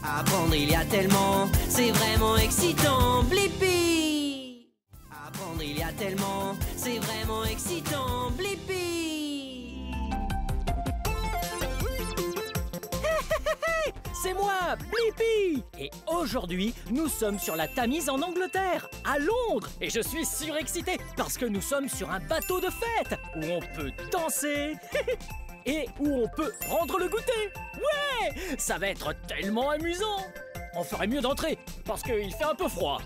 Apprendre il y a tellement, c'est vraiment excitant. Blippi. Apprendre il y a tellement, c'est vraiment excitant. Blippi. C'est moi, Blippi! Et aujourd'hui, nous sommes sur la Tamise en Angleterre, à Londres. Et je suis surexcité parce que nous sommes sur un bateau de fête où on peut danser et où on peut prendre le goûter. Ouais! Ça va être tellement amusant! On ferait mieux d'entrer parce qu'il fait un peu froid.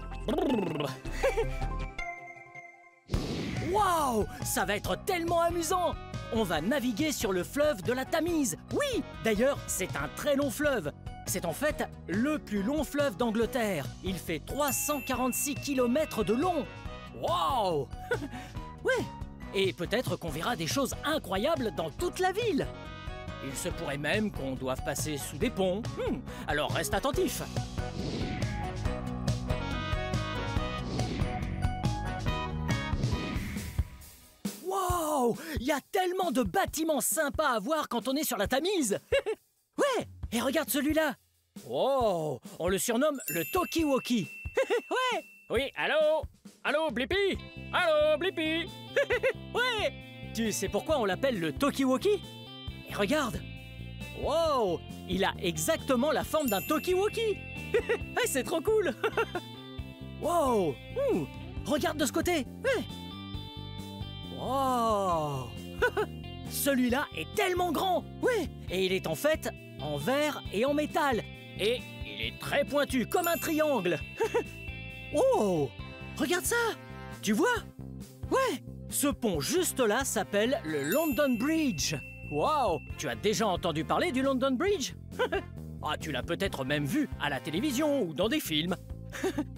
Waouh! Ça va être tellement amusant! On va naviguer sur le fleuve de la Tamise. Oui! D'ailleurs, c'est un très long fleuve. C'est en fait le plus long fleuve d'Angleterre. Il fait 346 km de long. Waouh! Ouais! Et peut-être qu'on verra des choses incroyables dans toute la ville. Il se pourrait même qu'on doive passer sous des ponts. Alors reste attentif. Wow! Il y a tellement de bâtiments sympas à voir quand on est sur la Tamise. Ouais! Et regarde celui-là. Oh! On le surnomme le Talkie-Walkie. Ouais! Oui, allô? Allô, Blippi? Allô, Blippi? Ouais! Tu sais pourquoi on l'appelle le Talkie-Walkie? Et regarde! Wow! Il a exactement la forme d'un Talkie-Walkie. Ouais, c'est trop cool. Wow! Regarde de ce côté. Ouais. Wow! Celui-là est tellement grand! Ouais! Et il est en fait en verre et en métal. Et il est très pointu, comme un triangle. Oh! Regarde ça! Tu vois? Ouais! Ce pont juste là s'appelle le London Bridge. Wow! Tu as déjà entendu parler du London Bridge? Ah, tu l'as peut-être même vu à la télévision ou dans des films.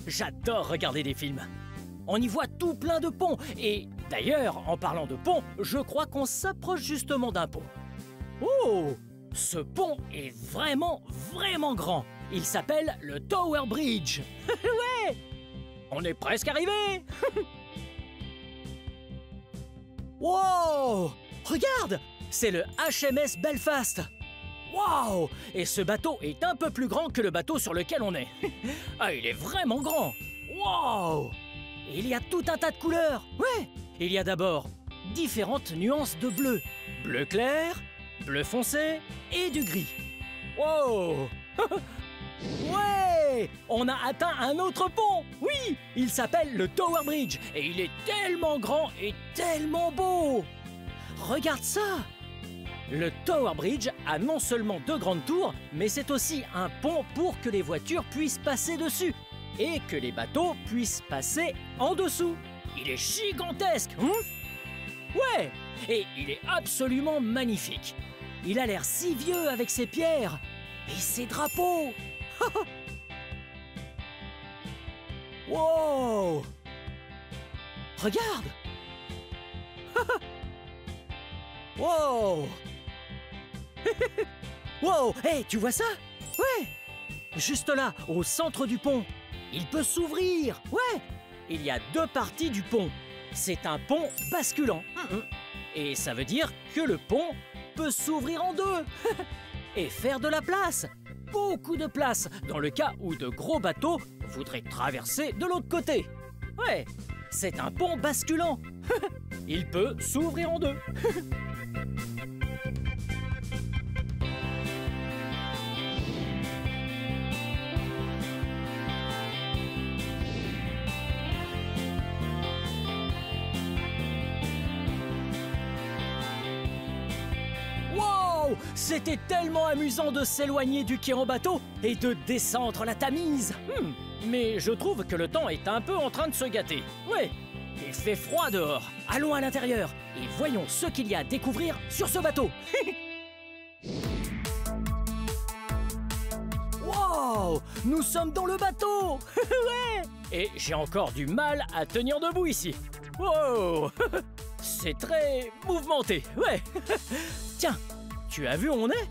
J'adore regarder des films. On y voit tout plein de ponts. Et d'ailleurs, en parlant de ponts, je crois qu'on s'approche justement d'un pont. Oh! Ce pont est vraiment, vraiment grand. Il s'appelle le Tower Bridge. Ouais! On est presque arrivé. Wow! Regarde! C'est le HMS Belfast. Wow! Et ce bateau est un peu plus grand que le bateau sur lequel on est. Ah, il est vraiment grand. Wow! Il y a tout un tas de couleurs. Ouais! Il y a d'abord différentes nuances de bleu. Bleu clair, bleu foncé et du gris. Wow! Ouais! On a atteint un autre pont. Oui! Il s'appelle le Tower Bridge et il est tellement grand et tellement beau. Regarde ça! Le Tower Bridge a non seulement 2 grandes tours, mais c'est aussi un pont pour que les voitures puissent passer dessus et que les bateaux puissent passer en dessous. Il est gigantesque, hein? Ouais! Et il est absolument magnifique. Il a l'air si vieux avec ses pierres et ses drapeaux. Wow! Regarde! Wow! Wow! Hey, tu vois ça? Ouais! Juste là, au centre du pont. Il peut s'ouvrir. Ouais! Il y a 2 parties du pont. C'est un pont basculant. Et ça veut dire que le pont peut s'ouvrir en 2 et faire de la place. Beaucoup de place dans le cas où de gros bateaux voudraient traverser de l'autre côté. Ouais, c'est un pont basculant. Il peut s'ouvrir en 2. C'était tellement amusant de s'éloigner du quai en bateau et de descendre la Tamise. Mais je trouve que le temps est un peu en train de se gâter. Ouais, il fait froid dehors. Allons à l'intérieur et voyons ce qu'il y a à découvrir sur ce bateau. Wow! Nous sommes dans le bateau. Ouais! Et j'ai encore du mal à tenir debout ici. Wow! C'est très mouvementé. Ouais. Tiens. Tu as vu où on est?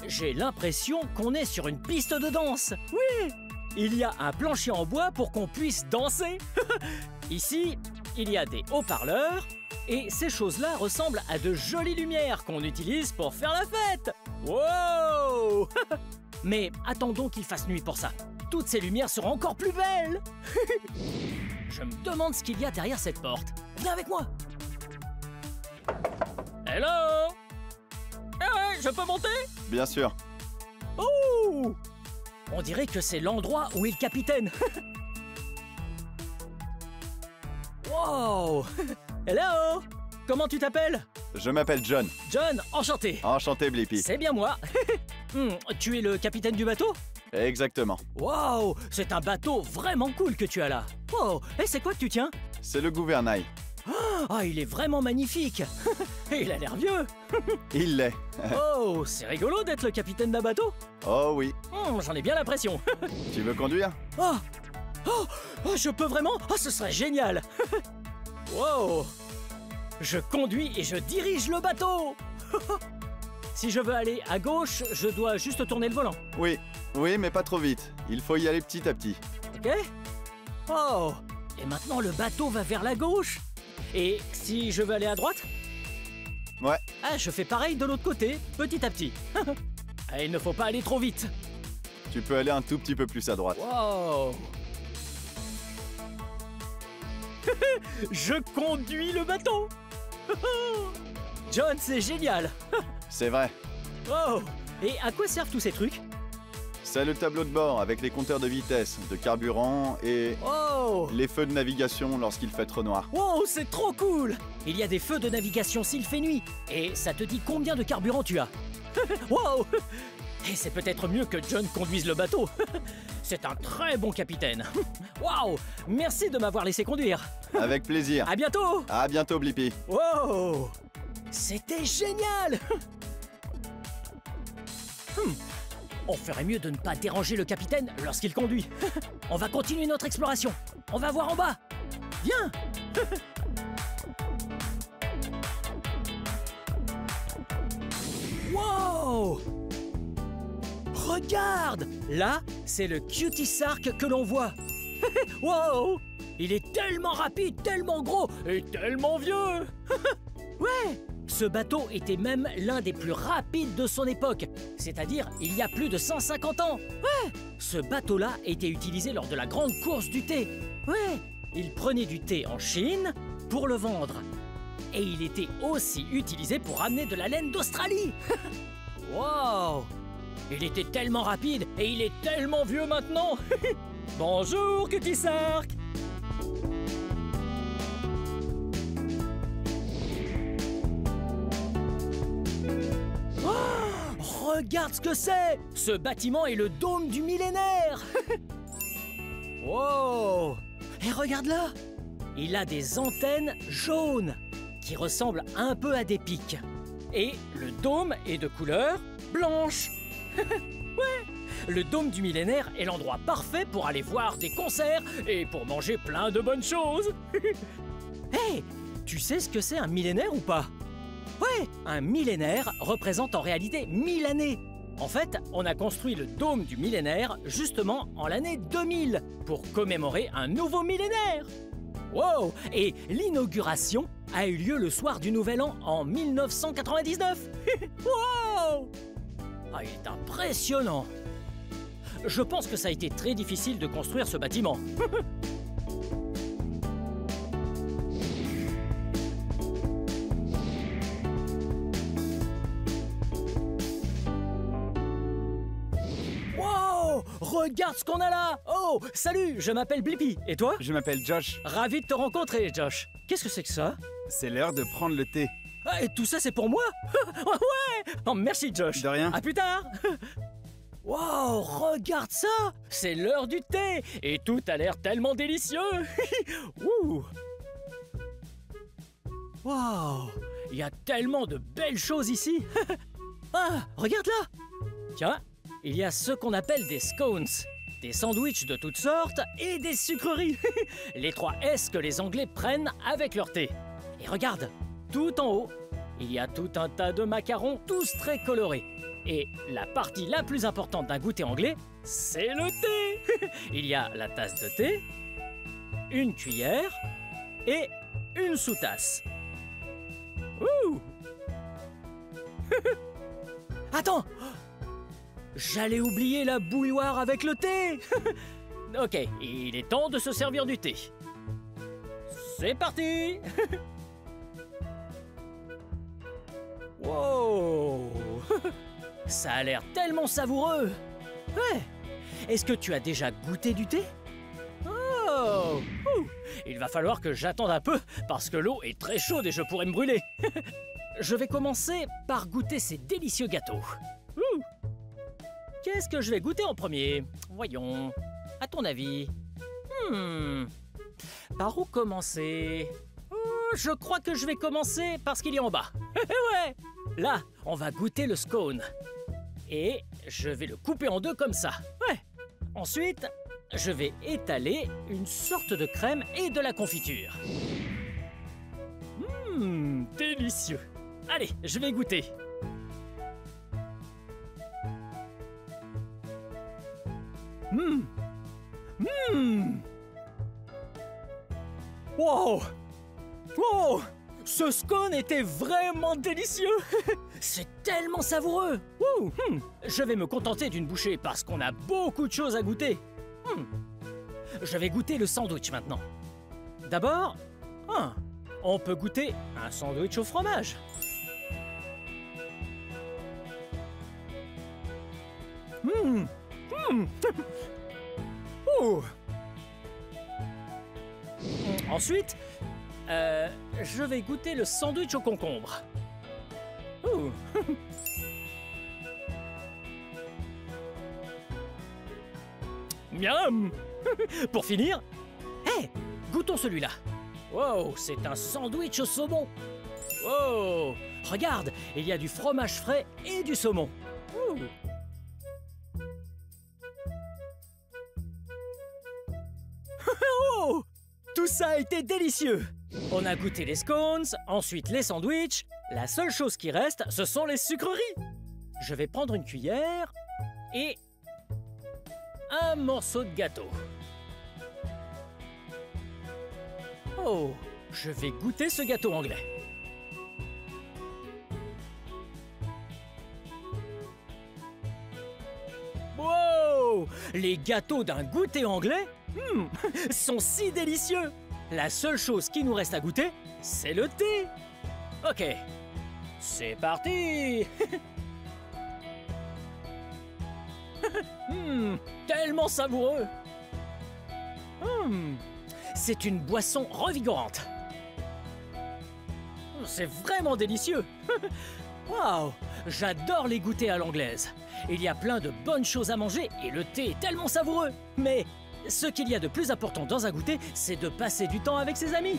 J'ai l'impression qu'on est sur une piste de danse. Oui! Il y a un plancher en bois pour qu'on puisse danser. Ici, il y a des haut-parleurs et ces choses-là ressemblent à de jolies lumières qu'on utilise pour faire la fête. Wow! Mais attendons qu'il fasse nuit pour ça. Toutes ces lumières seront encore plus belles. Je me demande ce qu'il y a derrière cette porte. Viens avec moi. Hello! Eh ouais, je peux monter? Bien sûr. Oh! On dirait que c'est l'endroit où est le capitaine. Wow! Hello! Comment tu t'appelles? Je m'appelle John. John, enchanté. Enchanté, Blippi. C'est bien moi. Tu es le capitaine du bateau? Exactement. Wow! C'est un bateau vraiment cool que tu as là. Wow! Et c'est quoi que tu tiens? C'est le gouvernail. Ah, il est vraiment magnifique. Et il a l'air vieux. Il l'est. Oh, c'est rigolo d'être le capitaine d'un bateau. Oh oui. J'en ai bien l'impression. Tu veux conduire? Oh! Je peux vraiment? Oh, ce serait génial. Wow! Je conduis et je dirige le bateau. Si je veux aller à gauche, je dois juste tourner le volant. Oui. Oui, mais pas trop vite. Il faut y aller petit à petit. Ok? Oh! Et maintenant le bateau va vers la gauche. Et si je veux aller à droite? Ouais. Ah, je fais pareil de l'autre côté, petit à petit. Ah, il ne faut pas aller trop vite. Tu peux aller un tout petit peu plus à droite. Wow! Je conduis le bateau. John, c'est génial. C'est vrai. Oh! Et à quoi servent tous ces trucs? C'est le tableau de bord avec les compteurs de vitesse, de carburant et Oh! les feux de navigation lorsqu'il fait trop noir. Wow, c'est trop cool! Il y a des feux de navigation s'il fait nuit. Et ça te dit combien de carburant tu as. Wow! Et c'est peut-être mieux que John conduise le bateau. C'est un très bon capitaine. Wow! Merci de m'avoir laissé conduire. Avec plaisir. À bientôt! À bientôt, Blippi. Wow! C'était génial! On ferait mieux de ne pas déranger le capitaine lorsqu'il conduit. On va continuer notre exploration. On va voir en bas. Viens! Wow! Regarde! Là, c'est le Cutie Sark que l'on voit. Wow! Il est tellement rapide, tellement gros et tellement vieux. Ouais! Ce bateau était même l'un des plus rapides de son époque, c'est-à-dire il y a plus de 150 ans. Ouais! Ce bateau-là était utilisé lors de la grande course du thé. Ouais! Il prenait du thé en Chine pour le vendre. Et il était aussi utilisé pour ramener de la laine d'Australie. Wow! Il était tellement rapide et il est tellement vieux maintenant. Bonjour, Cutie Sark! Regarde ce que c'est! Ce bâtiment est le dôme du millénaire! Wow! Et regarde là! Il a des antennes jaunes qui ressemblent un peu à des pics. Et le dôme est de couleur blanche. Ouais! Le dôme du millénaire est l'endroit parfait pour aller voir des concerts et pour manger plein de bonnes choses. Hey! Tu sais ce que c'est un millénaire ou pas? Ouais, un millénaire représente en réalité 1000 années. En fait, on a construit le dôme du millénaire justement en l'année 2000 pour commémorer un nouveau millénaire. Wow! Et l'inauguration a eu lieu le soir du Nouvel An en 1999. Wow! Ah, il est impressionnant. Je pense que ça a été très difficile de construire ce bâtiment. Regarde ce qu'on a là! Oh, salut, je m'appelle Blippi. Et toi? Je m'appelle Josh. Ravi de te rencontrer, Josh. Qu'est-ce que c'est que ça? C'est l'heure de prendre le thé. Ah, et tout ça, c'est pour moi? Ouais! Oh, merci, Josh. De rien. À plus tard! Wow, regarde ça! C'est l'heure du thé! Et tout a l'air tellement délicieux! Ouh! Wow! Il y a tellement de belles choses ici! Ah, regarde là! Tiens, il y a ce qu'on appelle des scones, des sandwichs de toutes sortes et des sucreries. Les 3 S que les Anglais prennent avec leur thé. Et regarde, tout en haut, il y a tout un tas de macarons, tous très colorés. Et la partie la plus importante d'un goûter anglais, c'est le thé. Il y a la tasse de thé, une cuillère et une sous-tasse. Ouh! Attends! J'allais oublier la bouilloire avec le thé. Ok, il est temps de se servir du thé. C'est parti. Wow. Ça a l'air tellement savoureux. Ouais. Est-ce que tu as déjà goûté du thé? Oh. Il va falloir que j'attende un peu parce que l'eau est très chaude et je pourrais me brûler. Je vais commencer par goûter ces délicieux gâteaux. Qu'est-ce que je vais goûter en premier? Voyons. À ton avis? Par où commencer? Je crois que je vais commencer par ce qu'il y a en bas. Ouais. Là, on va goûter le scone. Et je vais le couper en deux comme ça. Ouais. Ensuite, je vais étaler une sorte de crème et de la confiture. Délicieux. Allez, je vais goûter. Wow! Wow! Ce scone était vraiment délicieux! C'est tellement savoureux! Je vais me contenter d'une bouchée parce qu'on a beaucoup de choses à goûter. Je vais goûter le sandwich maintenant. D'abord, on peut goûter un sandwich au fromage. Ensuite, je vais goûter le sandwich au concombre. Miam. Pour finir, goûtons celui-là. Wow, c'est un sandwich au saumon. Wow, regarde, il y a du fromage frais et du saumon. Oh, tout ça a été délicieux. On a goûté les scones, ensuite les sandwichs. La seule chose qui reste, ce sont les sucreries. Je vais prendre une cuillère et un morceau de gâteau. Oh, je vais goûter ce gâteau anglais. Wow! Les gâteaux d'un goûter anglais sont si délicieux. La seule chose qui nous reste à goûter, c'est le thé. Ok, c'est parti. Tellement savoureux. C'est une boisson revigorante. C'est vraiment délicieux. Waouh, j'adore les goûters à l'anglaise. Il y a plein de bonnes choses à manger et le thé est tellement savoureux. Mais ce qu'il y a de plus important dans un goûter, c'est de passer du temps avec ses amis.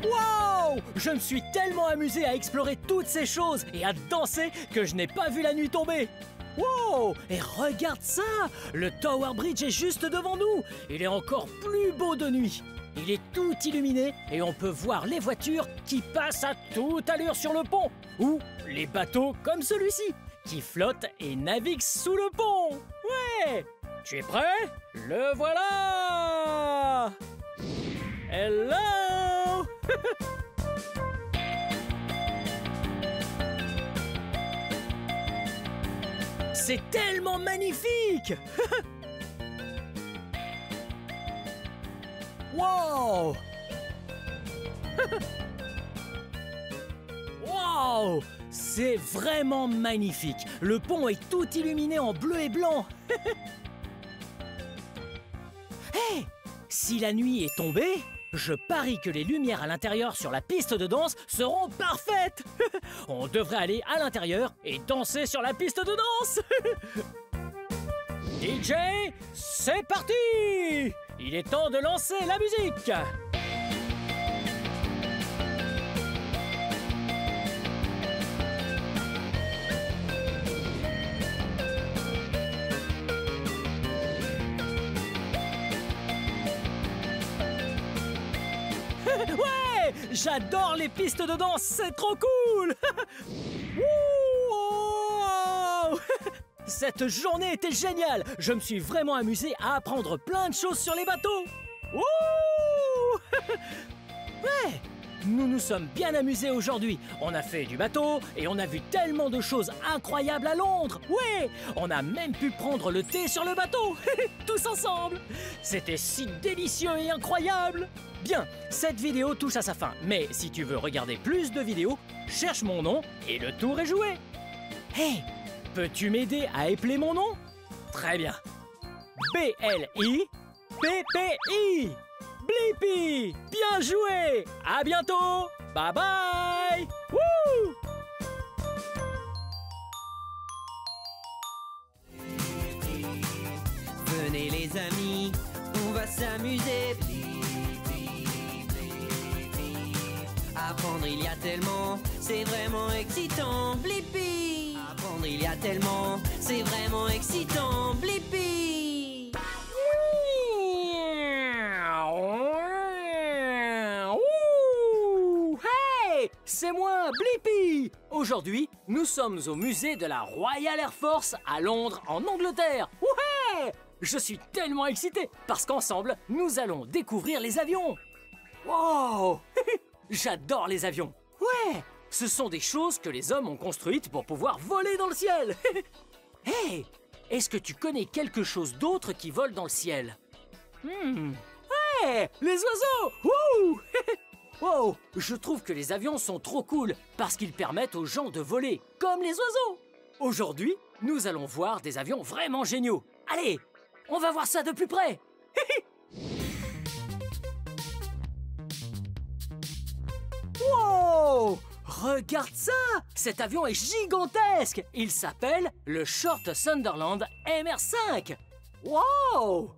Wow! Je me suis tellement amusé à explorer toutes ces choses et à danser que je n'ai pas vu la nuit tomber. Wow! Et regarde ça! Le Tower Bridge est juste devant nous! Il est encore plus beau de nuit. Il est tout illuminé et on peut voir les voitures qui passent à toute allure sur le pont. Ou les bateaux comme celui-ci, qui flottent et naviguent sous le pont. Ouais! Tu es prêt? Le voilà! Hello! C'est tellement magnifique! Wow! Wow! C'est vraiment magnifique. Le pont est tout illuminé en bleu et blanc. Hey! Si la nuit est tombée, je parie que les lumières à l'intérieur sur la piste de danse seront parfaites. On devrait aller à l'intérieur et danser sur la piste de danse. DJ, c'est parti! Il est temps de lancer la musique. Ouais! J'adore les pistes de danse, c'est trop cool! Wow! Cette journée était géniale. Je me suis vraiment amusé à apprendre plein de choses sur les bateaux. Wouh! Ouais, nous nous sommes bien amusés aujourd'hui. On a fait du bateau et on a vu tellement de choses incroyables à Londres. Ouais, on a même pu prendre le thé sur le bateau, tous ensemble. C'était si délicieux et incroyable. Bien, cette vidéo touche à sa fin. Mais si tu veux regarder plus de vidéos, cherche mon nom et le tour est joué. Hey, peux-tu m'aider à épeler mon nom? Très bien. B-L-I-P-P-I. Blippi. Bien joué. À bientôt. Bye bye. Wouh! Venez les amis, on va s'amuser. Apprendre il y a tellement, c'est vraiment excitant. Blippi. Apprendre il y a tellement, c'est vraiment excitant. Blippi. Hey, c'est moi, Blippi. Aujourd'hui, nous sommes au musée de la Royal Air Force à Londres, en Angleterre. Ouais! Je suis tellement excité parce qu'ensemble, nous allons découvrir les avions. Wow! J'adore les avions. Ouais! Ce sont des choses que les hommes ont construites pour pouvoir voler dans le ciel. Hey! Est-ce que tu connais quelque chose d'autre qui vole dans le ciel? Ouais! Les oiseaux! Wouh! Wow! Je trouve que les avions sont trop cool parce qu'ils permettent aux gens de voler, comme les oiseaux. Aujourd'hui, nous allons voir des avions vraiment géniaux. Allez, on va voir ça de plus près. Wow! Regarde ça! Cet avion est gigantesque! Il s'appelle le Short Sunderland MR5. Wow!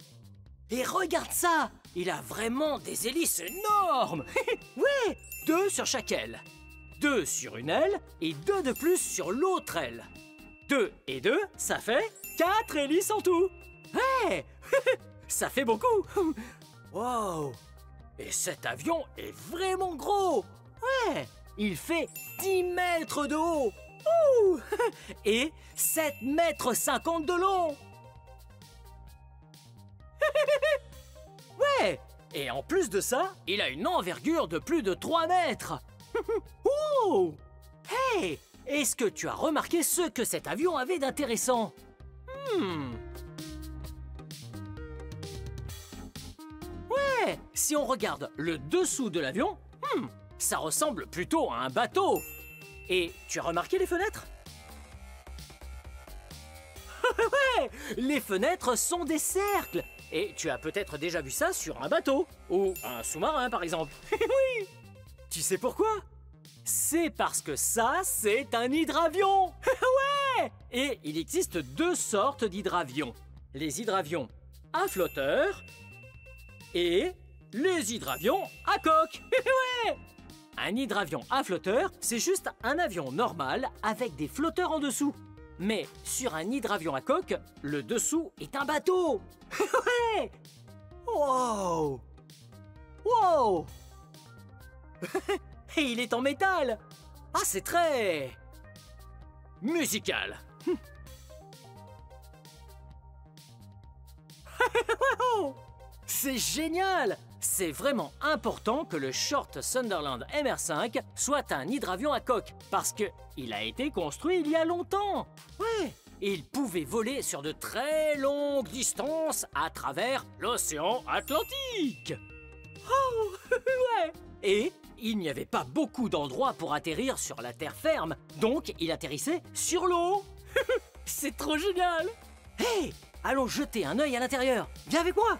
Et regarde ça! Il a vraiment des hélices énormes! Ouais! 2 sur chaque aile. 2 sur une aile et 2 de plus sur l'autre aile. 2 et 2, ça fait 4 hélices en tout. Ouais! Ça fait beaucoup! Wow! Et cet avion est vraiment gros! Ouais! Il fait 10 mètres de haut! Ouh! Et 7 mètres 50 de long! Ouais! Et en plus de ça, il a une envergure de plus de 3 mètres! Ouh! Hey! Est-ce que tu as remarqué ce que cet avion avait d'intéressant? Ouais! Si on regarde le dessous de l'avion, ça ressemble plutôt à un bateau. Et tu as remarqué les fenêtres? Ouais! Les fenêtres sont des cercles. Et tu as peut-être déjà vu ça sur un bateau. Ou un sous-marin, par exemple. Oui! Tu sais pourquoi? C'est parce que ça, c'est un hydravion. Ouais! Et il existe 2 sortes d'hydravions. Les hydravions à flotteur et les hydravions à coque. Ouais! Un hydravion à flotteur, c'est juste un avion normal avec des flotteurs en dessous. Mais sur un hydravion à coque, le dessous est un bateau. Ouais! Wow! Wow! Et il est en métal. Ah, c'est très... musical. Wow! C'est génial! C'est vraiment important que le Short Sunderland MR5 soit un hydravion à coque parce que il a été construit il y a longtemps. Ouais, il pouvait voler sur de très longues distances à travers l'océan Atlantique. Oh, ouais. Et il n'y avait pas beaucoup d'endroits pour atterrir sur la terre ferme, donc il atterrissait sur l'eau. C'est trop génial. Hey, allons jeter un œil à l'intérieur. Viens avec moi.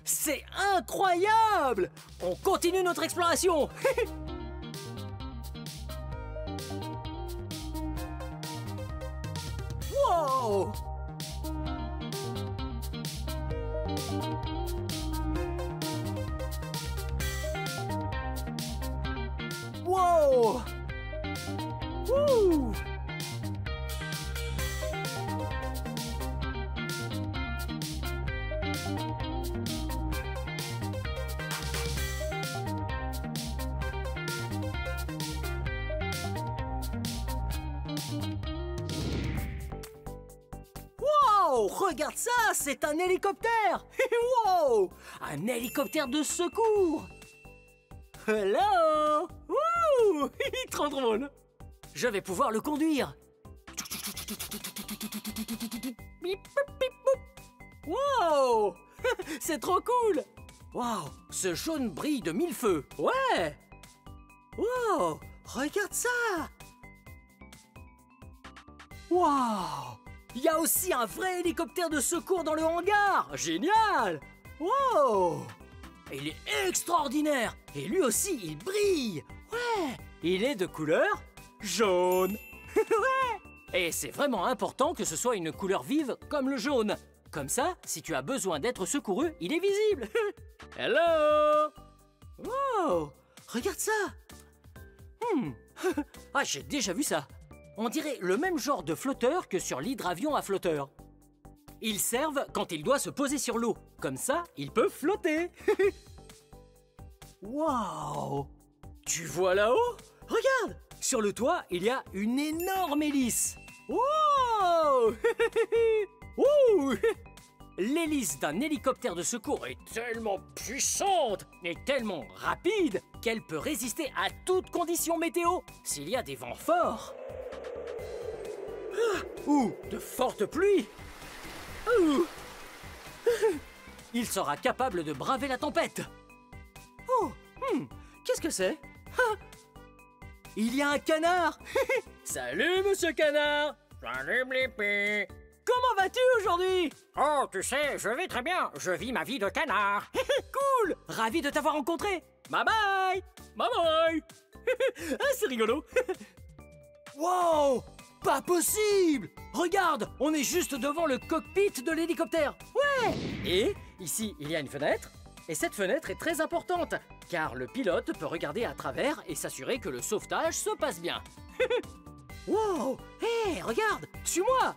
C'est incroyable! On continue notre exploration. Wow! Wouh! Wow! Regarde ça, c'est un hélicoptère! Wow! Un hélicoptère de secours! Hello! Wouh! Trop drôle! Je vais pouvoir le conduire! Wow! C'est trop cool! Wow! Ce jaune brille de mille feux! Ouais! Wow! Regarde ça! Wow! Il y a aussi un vrai hélicoptère de secours dans le hangar! Génial! Wow! Il est extraordinaire! Et lui aussi, il brille! Ouais! Il est de couleur jaune! Ouais! Et c'est vraiment important que ce soit une couleur vive comme le jaune. Comme ça, si tu as besoin d'être secouru, il est visible! Hello! Wow! Regarde ça! Ah, j'ai déjà vu ça! On dirait le même genre de flotteur que sur l'hydravion à flotteur. Ils servent quand il doit se poser sur l'eau. Comme ça, il peut flotter. Waouh! Tu vois là-haut? Regarde! Sur le toit, il y a une énorme hélice. Wow! Ouh! L'hélice d'un hélicoptère de secours est tellement puissante et tellement rapide qu'elle peut résister à toute condition météo s'il y a des vents forts. Ou de fortes pluies. Il sera capable de braver la tempête. Oh, qu'est-ce que c'est? Il y a un canard. Salut, monsieur canard. Salut Blippi. Comment vas-tu aujourd'hui? Oh, tu sais, je vais très bien. Je vis ma vie de canard. Cool. Ravi de t'avoir rencontré. Bye bye. Bye bye. Ah, c'est rigolo. Wow! Pas possible! Regarde, on est juste devant le cockpit de l'hélicoptère. Ouais! Et ici, il y a une fenêtre. Et cette fenêtre est très importante, car le pilote peut regarder à travers et s'assurer que le sauvetage se passe bien. Wow! Hé, regarde! Suis-moi!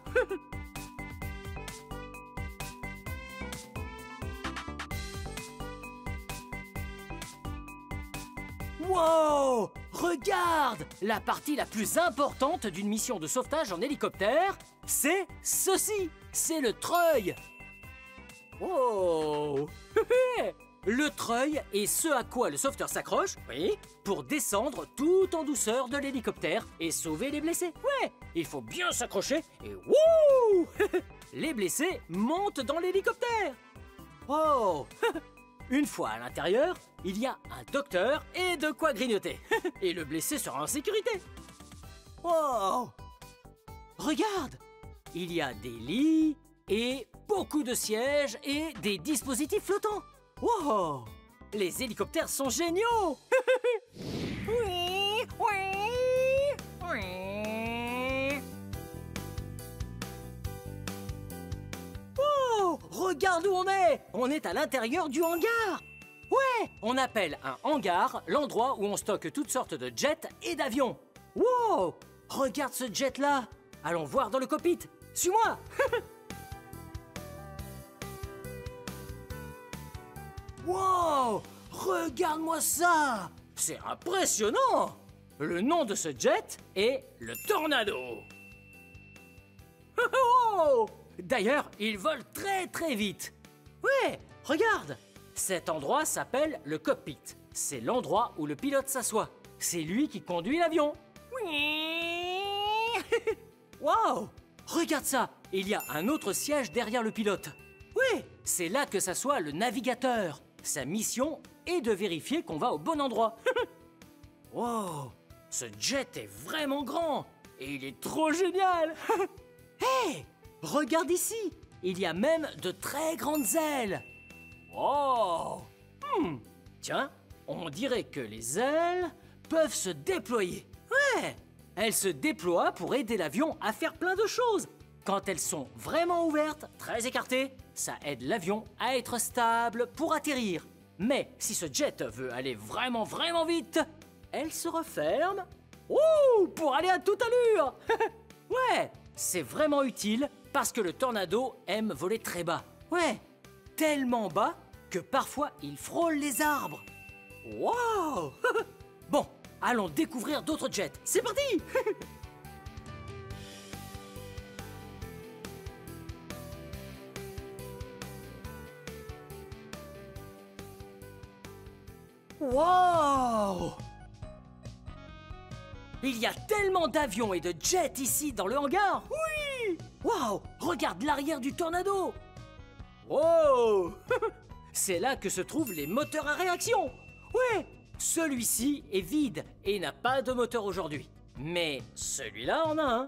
Wow! Regarde! La partie la plus importante d'une mission de sauvetage en hélicoptère, c'est ceci! C'est le treuil! Wow! Le treuil est ce à quoi le sauveteur s'accroche, oui, pour descendre tout en douceur de l'hélicoptère et sauver les blessés. Ouais! Il faut bien s'accrocher et wouh! Les blessés montent dans l'hélicoptère! Oh! Une fois à l'intérieur, il y a un docteur et de quoi grignoter. Et le blessé sera en sécurité. Oh! Regarde! Il y a des lits et beaucoup de sièges et des dispositifs flottants. Wow! Les hélicoptères sont géniaux! Oui, oui, oui. Oh! Regarde où on est! On est à l'intérieur du hangar! Ouais! On appelle un hangar l'endroit où on stocke toutes sortes de jets et d'avions. Wow! Regarde ce jet-là! Allons voir dans le cockpit. Suis-moi! Wow! Regarde-moi ça! C'est impressionnant! Le nom de ce jet est le Tornado. Oh! D'ailleurs, il vole très très vite. Ouais, regarde! Cet endroit s'appelle le cockpit. C'est l'endroit où le pilote s'assoit. C'est lui qui conduit l'avion. Wow! Regarde ça! Il y a un autre siège derrière le pilote. Oui, c'est là que s'assoit le navigateur. Sa mission est de vérifier qu'on va au bon endroit. Wow! Ce jet est vraiment grand et il est trop génial. Hé! Regarde ici! Il y a même de très grandes ailes. Oh! Tiens, on dirait que les ailes peuvent se déployer. Ouais! Elles se déploient pour aider l'avion à faire plein de choses. Quand elles sont vraiment ouvertes, très écartées, ça aide l'avion à être stable pour atterrir. Mais si ce jet veut aller vraiment vite, elle se referme. Ouh, pour aller à toute allure. Ouais, c'est vraiment utile parce que le tornado aime voler très bas. Ouais, tellement bas que parfois il frôle les arbres. Wow. Bon, allons découvrir d'autres jets. C'est parti. Wow! Il y a tellement d'avions et de jets ici dans le hangar. Oui! Wow! Regarde l'arrière du tornado. Wow! C'est là que se trouvent les moteurs à réaction. Ouais! Celui-ci est vide et n'a pas de moteur aujourd'hui. Mais celui-là en a un.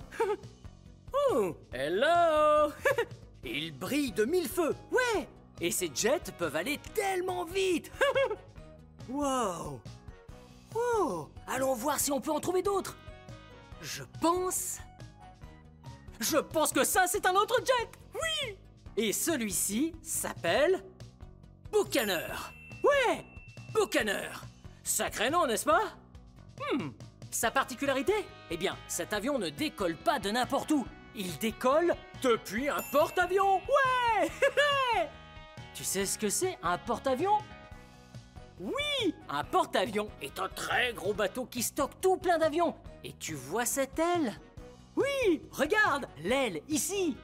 Oh! Hello! Il brille de mille feux. Ouais! Et ces jets peuvent aller tellement vite. Wow! Oh! Allons voir si on peut en trouver d'autres. Je pense que ça, c'est un autre jet. Oui! Et celui-ci s'appelle Buccaneer. Ouais! Buccaneer. Sacré nom, n'est-ce pas? Sa particularité? Eh bien, cet avion ne décolle pas de n'importe où. Il décolle depuis un porte-avions. Ouais! Tu sais ce que c'est, un porte-avions? Oui, un porte-avions est un très gros bateau qui stocke tout plein d'avions. Et tu vois cette aile? Oui, regarde, l'aile, ici.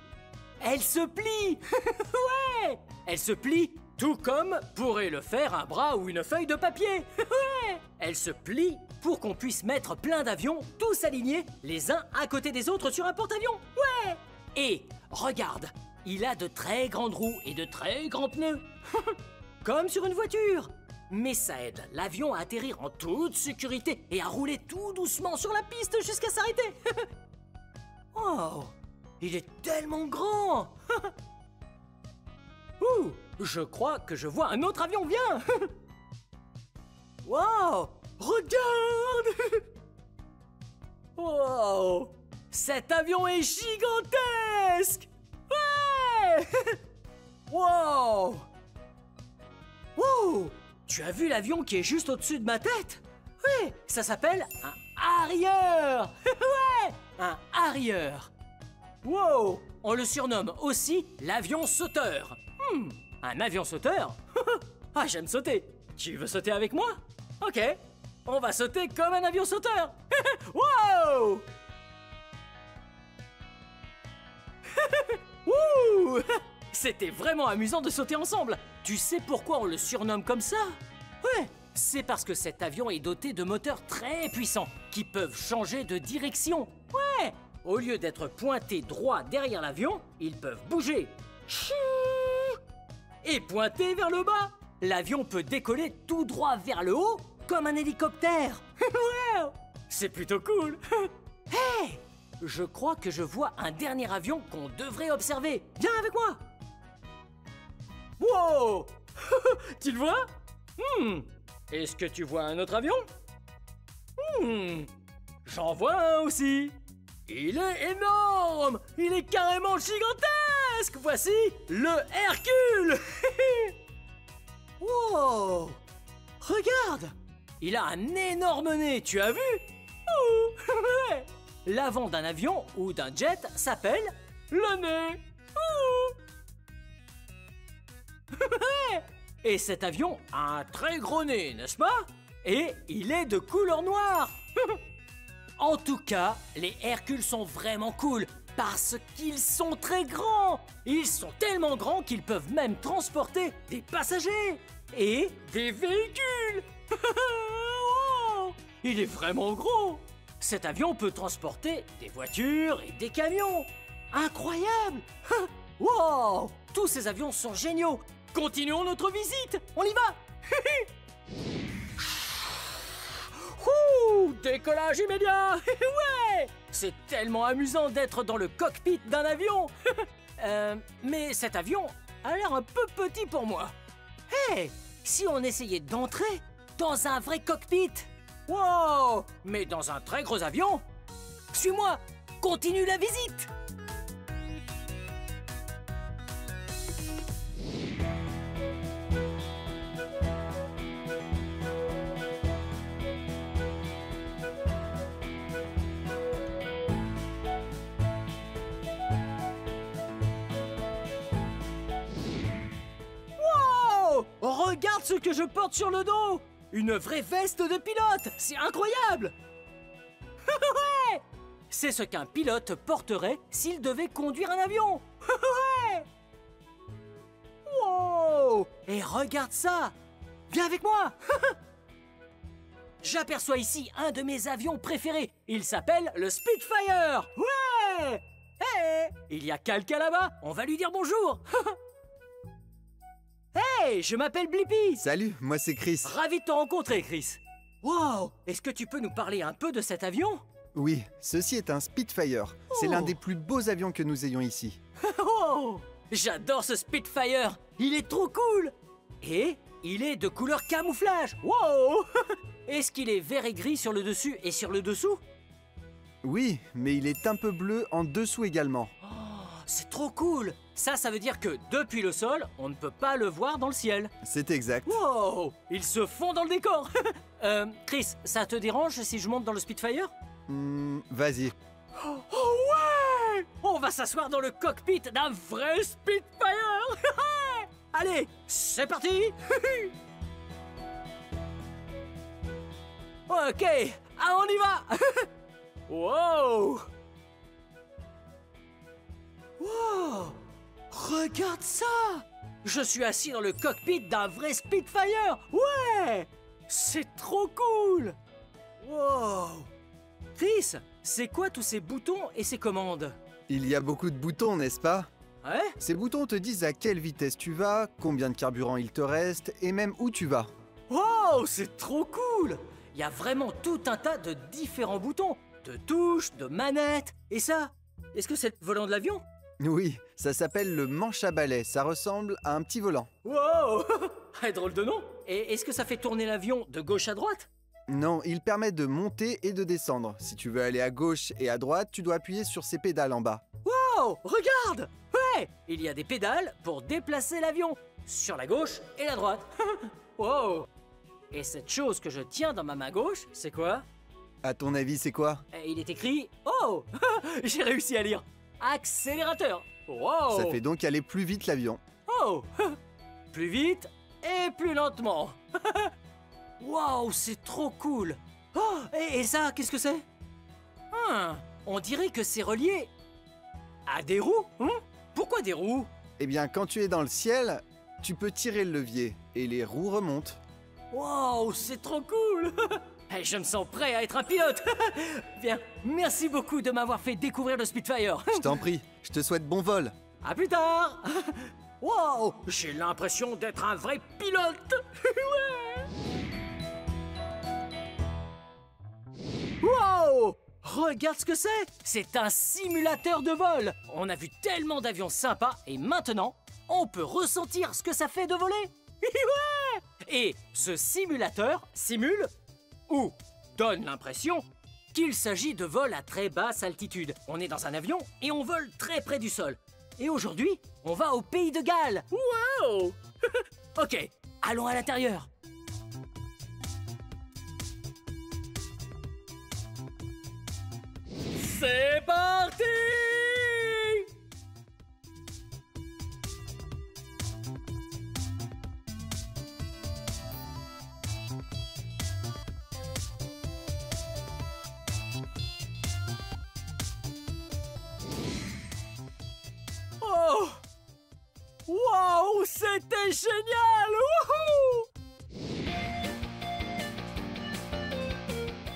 Elle se plie. Ouais, elle se plie tout comme pourrait le faire un bras ou une feuille de papier. Ouais, elle se plie pour qu'on puisse mettre plein d'avions, tous alignés, les uns à côté des autres sur un porte-avions. Ouais. Et regarde, il a de très grandes roues et de très grands pneus. Comme sur une voiture. Mais ça aide l'avion à atterrir en toute sécurité et à rouler tout doucement sur la piste jusqu'à s'arrêter. Oh, il est tellement grand. Ouh, je crois que je vois un autre avion, viens. Wow, regarde. Wow, cet avion est gigantesque. Ouais. Wow. Wow. Tu as vu l'avion qui est juste au-dessus de ma tête? Oui, ça s'appelle un Harrier. Ouais, un Harrier. Wow, on le surnomme aussi l'avion sauteur. Un avion sauteur? Ah, j'aime sauter. Tu veux sauter avec moi? Ok, on va sauter comme un avion sauteur. Wow. Wouh. C'était vraiment amusant de sauter ensemble. Tu sais pourquoi on le surnomme comme ça? Ouais, c'est parce que cet avion est doté de moteurs très puissants qui peuvent changer de direction. Ouais, au lieu d'être pointés droit derrière l'avion, ils peuvent bouger et pointer vers le bas. L'avion peut décoller tout droit vers le haut comme un hélicoptère. Ouais, c'est plutôt cool. Hey, je crois que je vois un dernier avion qu'on devrait observer. Viens avec moi. Wow. Tu le vois? Est-ce que tu vois un autre avion? J'en vois un aussi. Il est énorme. Il est carrément gigantesque. Voici le Hercule. Wow. Regarde. Il a un énorme nez, tu as vu? L'avant d'un avion ou d'un jet s'appelle le nez. Et cet avion a un très gros nez, n'est-ce pas? Et il est de couleur noire. En tout cas, les Hercules sont vraiment cool parce qu'ils sont très grands. Ils sont tellement grands qu'ils peuvent même transporter des passagers et des véhicules. Wow. Il est vraiment gros. Cet avion peut transporter des voitures et des camions. Incroyable. Wow. Tous ces avions sont géniaux. Continuons notre visite. On y va. Ouh, décollage immédiat. Ouais. C'est tellement amusant d'être dans le cockpit d'un avion. Mais cet avion a l'air un peu petit pour moi. Hey, si on essayait d'entrer dans un vrai cockpit. Wow, mais dans un très gros avion. Suis-moi, continue la visite. regarde ce que je porte sur le dos! Une vraie veste de pilote! C'est incroyable! Ouais! C'est ce qu'un pilote porterait s'il devait conduire un avion! Ouais! Wow! Et regarde ça! Viens avec moi! J'aperçois ici un de mes avions préférés. Il s'appelle le Spitfire! Ouais! Hey! Il y a quelqu'un là-bas, on va lui dire bonjour! Hey! Je m'appelle Blippi! Salut, moi c'est Chris. Ravi de te rencontrer, Chris! Wow! Est-ce que tu peux nous parler un peu de cet avion? Oui, ceci est un Spitfire. C'est Oh. l'un des plus beaux avions que nous ayons ici. Oh! J'adore ce Spitfire! Il est trop cool! Et il est de couleur camouflage! Wow! Est-ce qu'il est vert et gris sur le dessus et sur le dessous? Oui, mais il est un peu bleu en dessous également. Oh, c'est trop cool! Ça veut dire que depuis le sol, on ne peut pas le voir dans le ciel. C'est exact. Wow! Il se fond dans le décor! Chris, ça te dérange si je monte dans le Spitfire? Vas-y. Oh ouais! On va s'asseoir dans le cockpit d'un vrai Spitfire! Allez, c'est parti! Ok, on y va! Wow! Wow! Regarde ça! Je suis assis dans le cockpit d'un vrai Spitfire! Ouais! C'est trop cool! Wow! Chris, c'est quoi tous ces boutons et ces commandes? Il y a beaucoup de boutons, n'est-ce pas? Ouais? Ces boutons te disent à quelle vitesse tu vas, combien de carburant il te reste et même où tu vas. Wow, c'est trop cool! Il y a vraiment tout un tas de différents boutons, de touches, de manettes. Et ça, est-ce que c'est le volant de l'avion? Oui, ça s'appelle le manche à balai, ça ressemble à un petit volant. Wow! Drôle de nom! Et est-ce que ça fait tourner l'avion de gauche à droite? Non, il permet de monter et de descendre. Si tu veux aller à gauche et à droite, tu dois appuyer sur ces pédales en bas. Wow! Regarde! Ouais! Il y a des pédales pour déplacer l'avion, sur la gauche et la droite. Wow! Et cette chose que je tiens dans ma main gauche, c'est quoi? À ton avis, c'est quoi? Il est écrit... Oh! J'ai réussi à lire! Accélérateur! Wow! Ça fait donc aller plus vite l'avion. Oh! Plus vite et plus lentement. Waouh, c'est trop cool. Oh, et ça, qu'est-ce que c'est? On dirait que c'est relié à des roues. Pourquoi des roues? Eh bien, quand tu es dans le ciel, tu peux tirer le levier et les roues remontent. Waouh, c'est trop cool. Je me sens prêt à être un pilote. Bien, merci beaucoup de m'avoir fait découvrir le Spitfire. Je t'en prie, je te souhaite bon vol. À plus tard. Wow, j'ai l'impression d'être un vrai pilote. Ouais. Wow! Regarde ce que c'est! C'est un simulateur de vol! On a vu tellement d'avions sympas et maintenant, on peut ressentir ce que ça fait de voler! Ouais! Et ce simulateur simule ou donne l'impression qu'il s'agit de vol à très basse altitude. On est dans un avion et on vole très près du sol. Et aujourd'hui, on va au pays de Galles! Wow! Ok, allons à l'intérieur! C'est parti! Oh! Wow! C'était génial! Wouhou!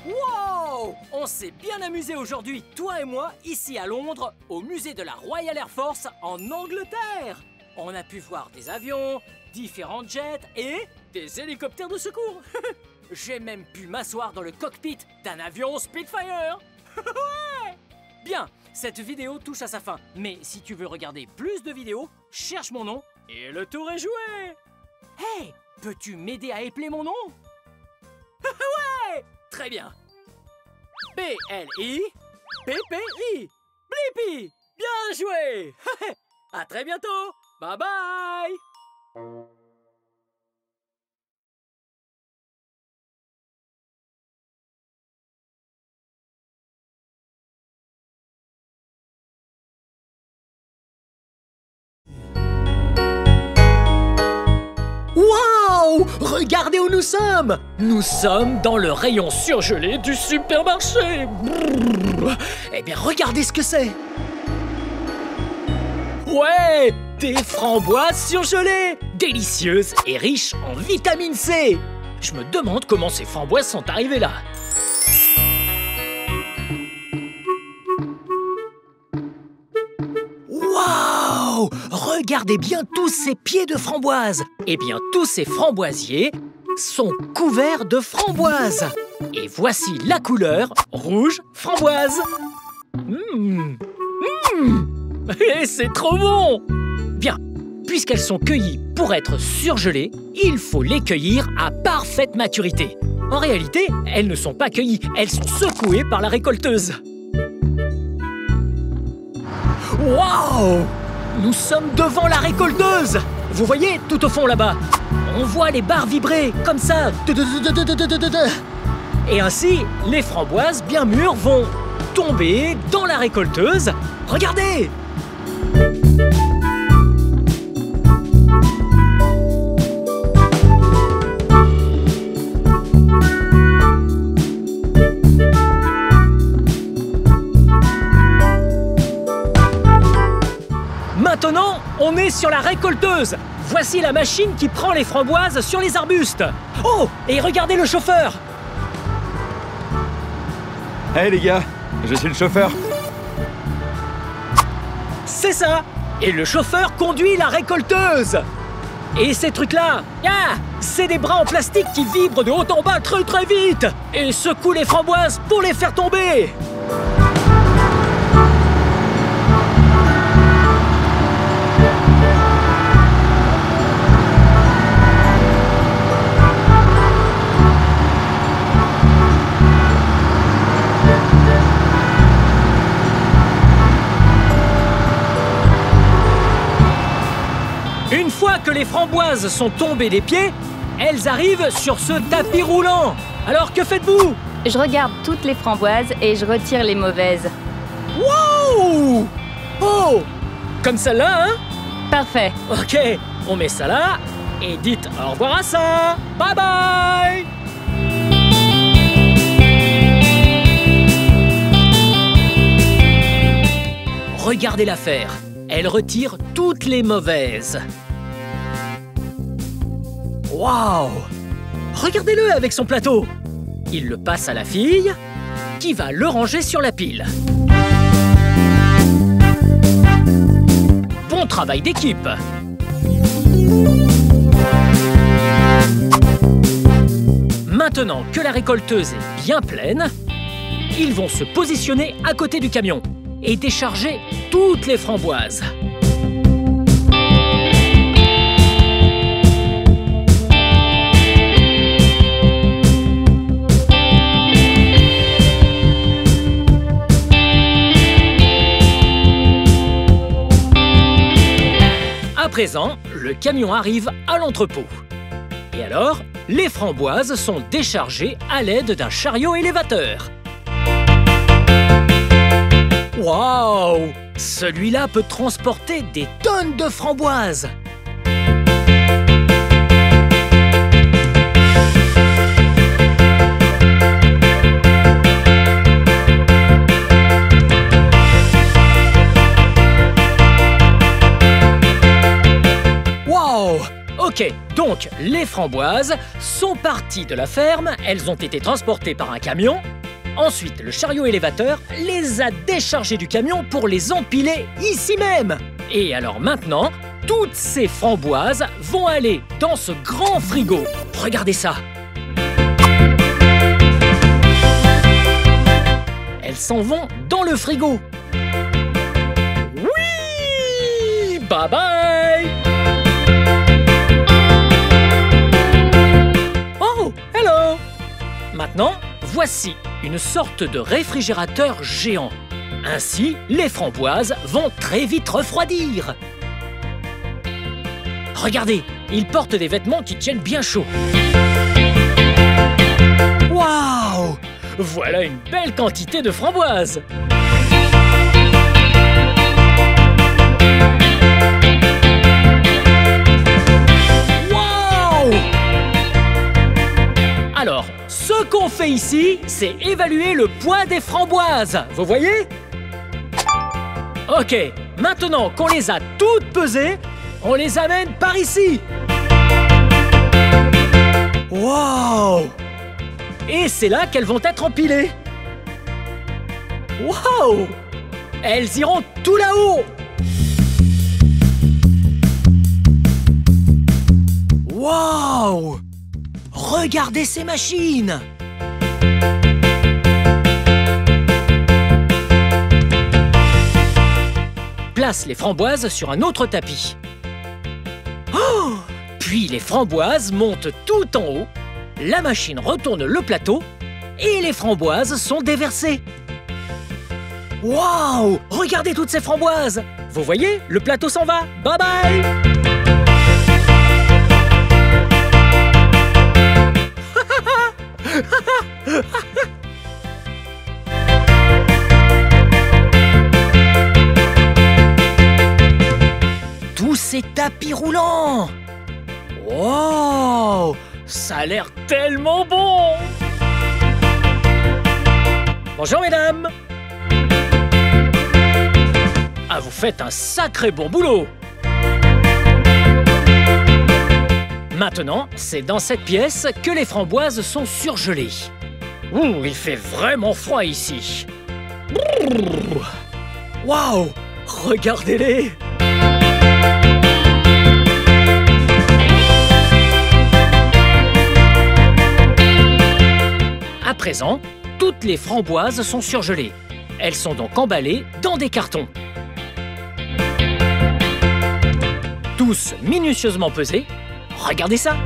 Wow! On s'est bien amusé aujourd'hui, toi et moi, ici à Londres, au musée de la Royal Air Force en Angleterre. On a pu voir des avions, différents jets et des hélicoptères de secours. J'ai même pu m'asseoir dans le cockpit d'un avion Spitfire. Ouais! Bien, cette vidéo touche à sa fin. Mais si tu veux regarder plus de vidéos, cherche mon nom et le tour est joué. Hey, peux-tu m'aider à épeler mon nom? Ouais! Très bien. P-L-I P-P-I Blippi! Bien joué! À très bientôt! Bye bye! Waouh! regardez où nous sommes! Nous sommes dans le rayon surgelé du supermarché! Brrr. Eh bien, regardez ce que c'est! Ouais! Des framboises surgelées! Délicieuses et riches en vitamine C! Je me demande comment ces framboises sont arrivées là. Waouh! Regardez bien tous ces pieds de framboises! Eh bien, tous ces framboisiers sont couverts de framboises. Et voici la couleur rouge framboise. Et c'est trop bon! Bien, puisqu'elles sont cueillies pour être surgelées, il faut les cueillir à parfaite maturité. En réalité, elles ne sont pas cueillies, elles sont secouées par la récolteuse. Waouh! Nous sommes devant la récolteuse! Vous voyez, tout au fond là-bas, on voit les barres vibrer, comme ça. Et ainsi, les framboises bien mûres vont tomber dans la récolteuse. Regardez! Maintenant, on est sur la récolteuse. Voici la machine qui prend les framboises sur les arbustes. Oh, et regardez le chauffeur. Hey les gars, je suis le chauffeur. C'est ça. Et le chauffeur conduit la récolteuse. Et ces trucs-là, c'est des bras en plastique qui vibrent de haut en bas très très vite et secouent les framboises pour les faire tomber. Une fois que les framboises sont tombées des pieds, elles arrivent sur ce tapis roulant. Alors que faites-vous? Je regarde toutes les framboises et je retire les mauvaises. Wow! Oh! Comme celle-là, hein? Parfait. Ok, on met ça là et dites au revoir à ça. Bye bye! Regardez l'affaire. Elle retire toutes les mauvaises. Waouh! Regardez-le avec son plateau. Il le passe à la fille, qui va le ranger sur la pile. Bon travail d'équipe. Maintenant que la récolteuse est bien pleine, ils vont se positionner à côté du camion et décharger toutes les framboises. À présent, le camion arrive à l'entrepôt. Et alors, les framboises sont déchargées à l'aide d'un chariot élévateur. Waouh! Celui-là peut transporter des tonnes de framboises! Waouh! Ok, donc les framboises sont parties de la ferme, elles ont été transportées par un camion. Ensuite, le chariot élévateur les a déchargées du camion pour les empiler ici même. Et alors maintenant, toutes ces framboises vont aller dans ce grand frigo. Regardez ça. Elles s'en vont dans le frigo. Oui! Bye bye! Oh, hello! Maintenant, voici une sorte de réfrigérateur géant. Ainsi, les framboises vont très vite refroidir. Regardez, ils portent des vêtements qui tiennent bien chaud. Waouh! Voilà une belle quantité de framboises. Waouh! fait ici, c'est évaluer le poids des framboises. Vous voyez? Ok, maintenant qu'on les a toutes pesées, on les amène par ici. Wow! Et c'est là qu'elles vont être empilées. Wow! Elles iront tout là-haut. Wow! Regardez ces machines! Place les framboises sur un autre tapis. Oh! Puis les framboises montent tout en haut, la machine retourne le plateau et les framboises sont déversées. Waouh! Regardez toutes ces framboises! Vous voyez, le plateau s'en va. Bye bye! Tous ces tapis roulants! Wow! Ça a l'air tellement bon! Bonjour mesdames! Ah, vous faites un sacré bon boulot! Maintenant, c'est dans cette pièce que les framboises sont surgelées. Ouh, il fait vraiment froid ici. Waouh! Regardez-les! À présent, toutes les framboises sont surgelées. Elles sont donc emballées dans des cartons. Tous minutieusement pesés. Regardez ça!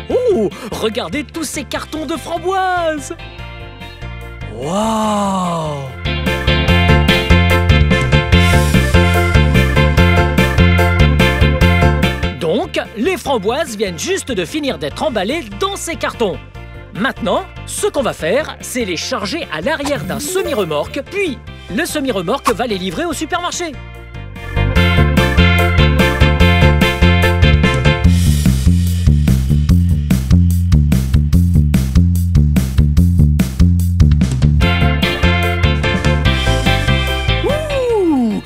Oh! Regardez tous ces cartons de framboises! Waouh! Donc, les framboises viennent juste de finir d'être emballées dans ces cartons. Maintenant, ce qu'on va faire, c'est les charger à l'arrière d'un semi-remorque, puis le semi-remorque va les livrer au supermarché.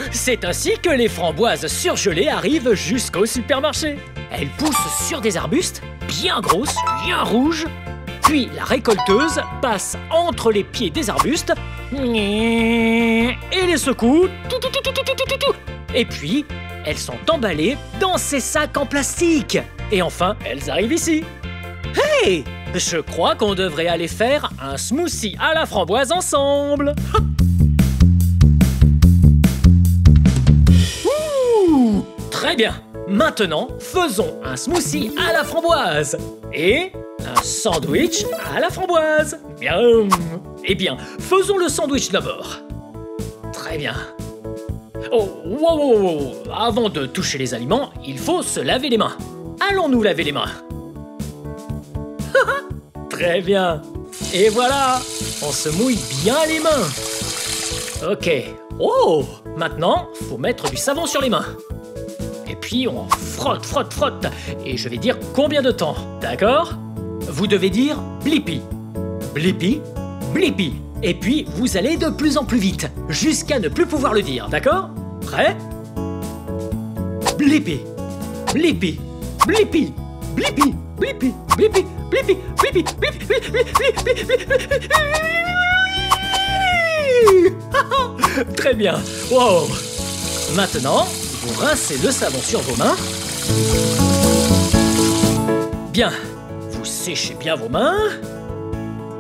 C'est ainsi que les framboises surgelées arrivent jusqu'au supermarché. Elles poussent sur des arbustes, bien grosses, bien rouges. Puis la récolteuse passe entre les pieds des arbustes et les secoue. Et puis, elles sont emballées dans ces sacs en plastique. Et enfin, elles arrivent ici. Hey! Je crois qu'on devrait aller faire un smoothie à la framboise ensemble. Très bien. Maintenant, faisons un smoothie à la framboise et un sandwich à la framboise. Bien. Eh bien, faisons le sandwich d'abord. Très bien. Oh, wow. Avant de toucher les aliments, il faut se laver les mains. Allons-nous laver les mains? Très bien. Et voilà, on se mouille bien les mains. Ok. Oh, maintenant, faut mettre du savon sur les mains. Et puis on frotte. Et je vais dire combien de temps, d'accord? Vous devez dire blippi. Blippi, blippi. Et puis vous allez de plus en plus vite, jusqu'à ne plus pouvoir le dire, d'accord? Prêt? Blippi, blippi, blippi, blippi, blippi, blippi, blippi, blippi, blippi. Très bien. Wow. Maintenant, vous rincez le savon sur vos mains. Bien, vous séchez bien vos mains.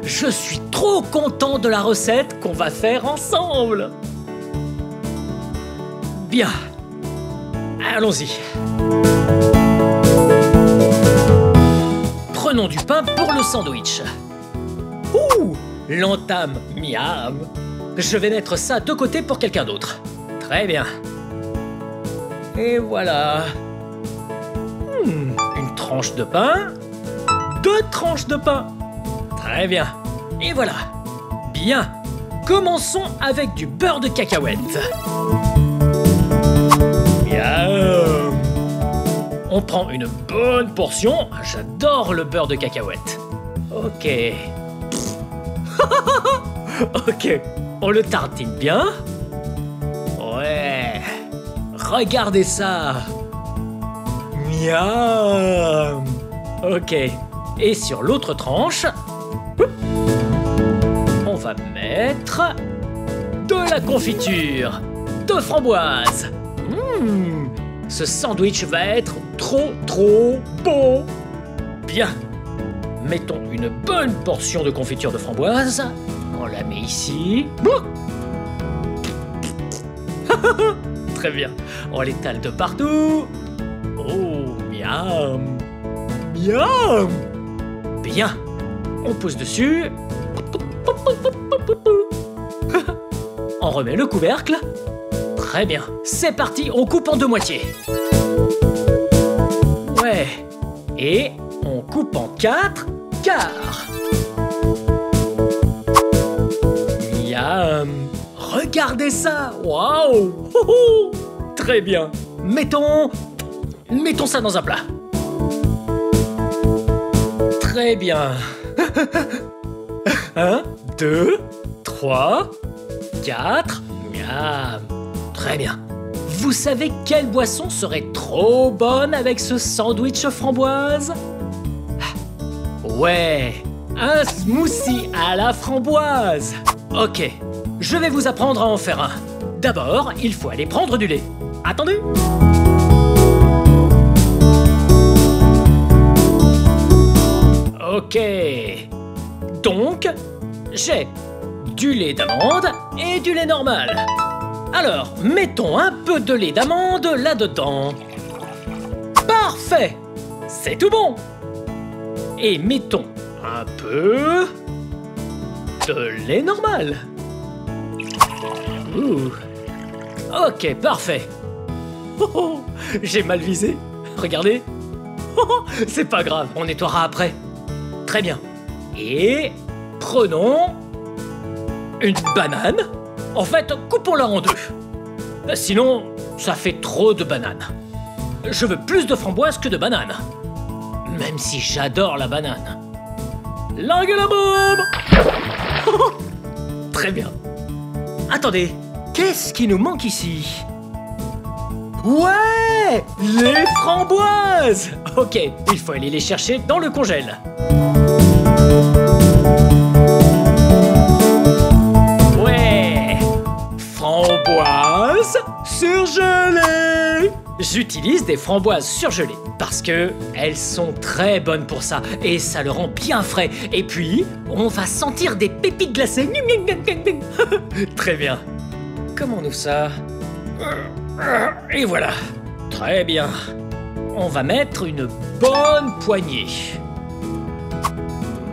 Je suis trop content de la recette qu'on va faire ensemble. Bien, allons-y. Prenons du pain pour le sandwich. Ouh, l'entame miam. Je vais mettre ça de côté pour quelqu'un d'autre. Très bien. Et voilà. Une tranche de pain. 2 tranches de pain. Très bien. Et voilà. Bien. Commençons avec du beurre de cacahuète. Bien. On prend une bonne portion. J'adore le beurre de cacahuète. Ok. Ok, on le tartine bien. Ouais. Regardez ça. Miam. Ok. Et sur l'autre tranche, on va mettre de la confiture de framboise. Ce sandwich va être trop bon. Bien. Mettons une bonne portion de confiture de framboise. On la met ici. Très bien. On l'étale de partout. Oh, miam. Miam. Bien. On pose dessus. On remet le couvercle. Très bien. C'est parti, on coupe en 2 moitiés. Ouais. Et on coupe en 4 quarts. Miam. Regardez ça. Waouh. Très bien. Mettons ça dans un plat. Très bien. 1, 2, 3, 4. Miam. Très bien. Vous savez quelle boisson serait trop bonne avec ce sandwich framboise? Ouais, un smoothie à la framboise. Ok, je vais vous apprendre à en faire un. D'abord, il faut aller prendre du lait. Attendez. Ok. Donc, j'ai du lait d'amande et du lait normal. Alors, mettons un peu de lait d'amande là-dedans. Parfait! C'est tout bon! Et mettons un peu de lait normal. Ok, parfait. J'ai mal visé. Regardez. C'est pas grave, on nettoiera après. Très bien. Et prenons une banane. En fait, coupons-la en 2. Sinon, ça fait trop de bananes. Je veux plus de framboises que de bananes. Même si j'adore la banane. Langue la bombe. Très bien. Attendez, qu'est-ce qui nous manque ici? Ouais, les framboises. Ok, il faut aller les chercher dans le congèle. Ouais, framboises surgelées. J'utilise des framboises surgelées parce que elles sont très bonnes pour ça et ça le rend bien frais. Et puis, on va sentir des pépites glacées. Très bien. Comment on ouvre ça? Et voilà. Très bien. On va mettre une bonne poignée.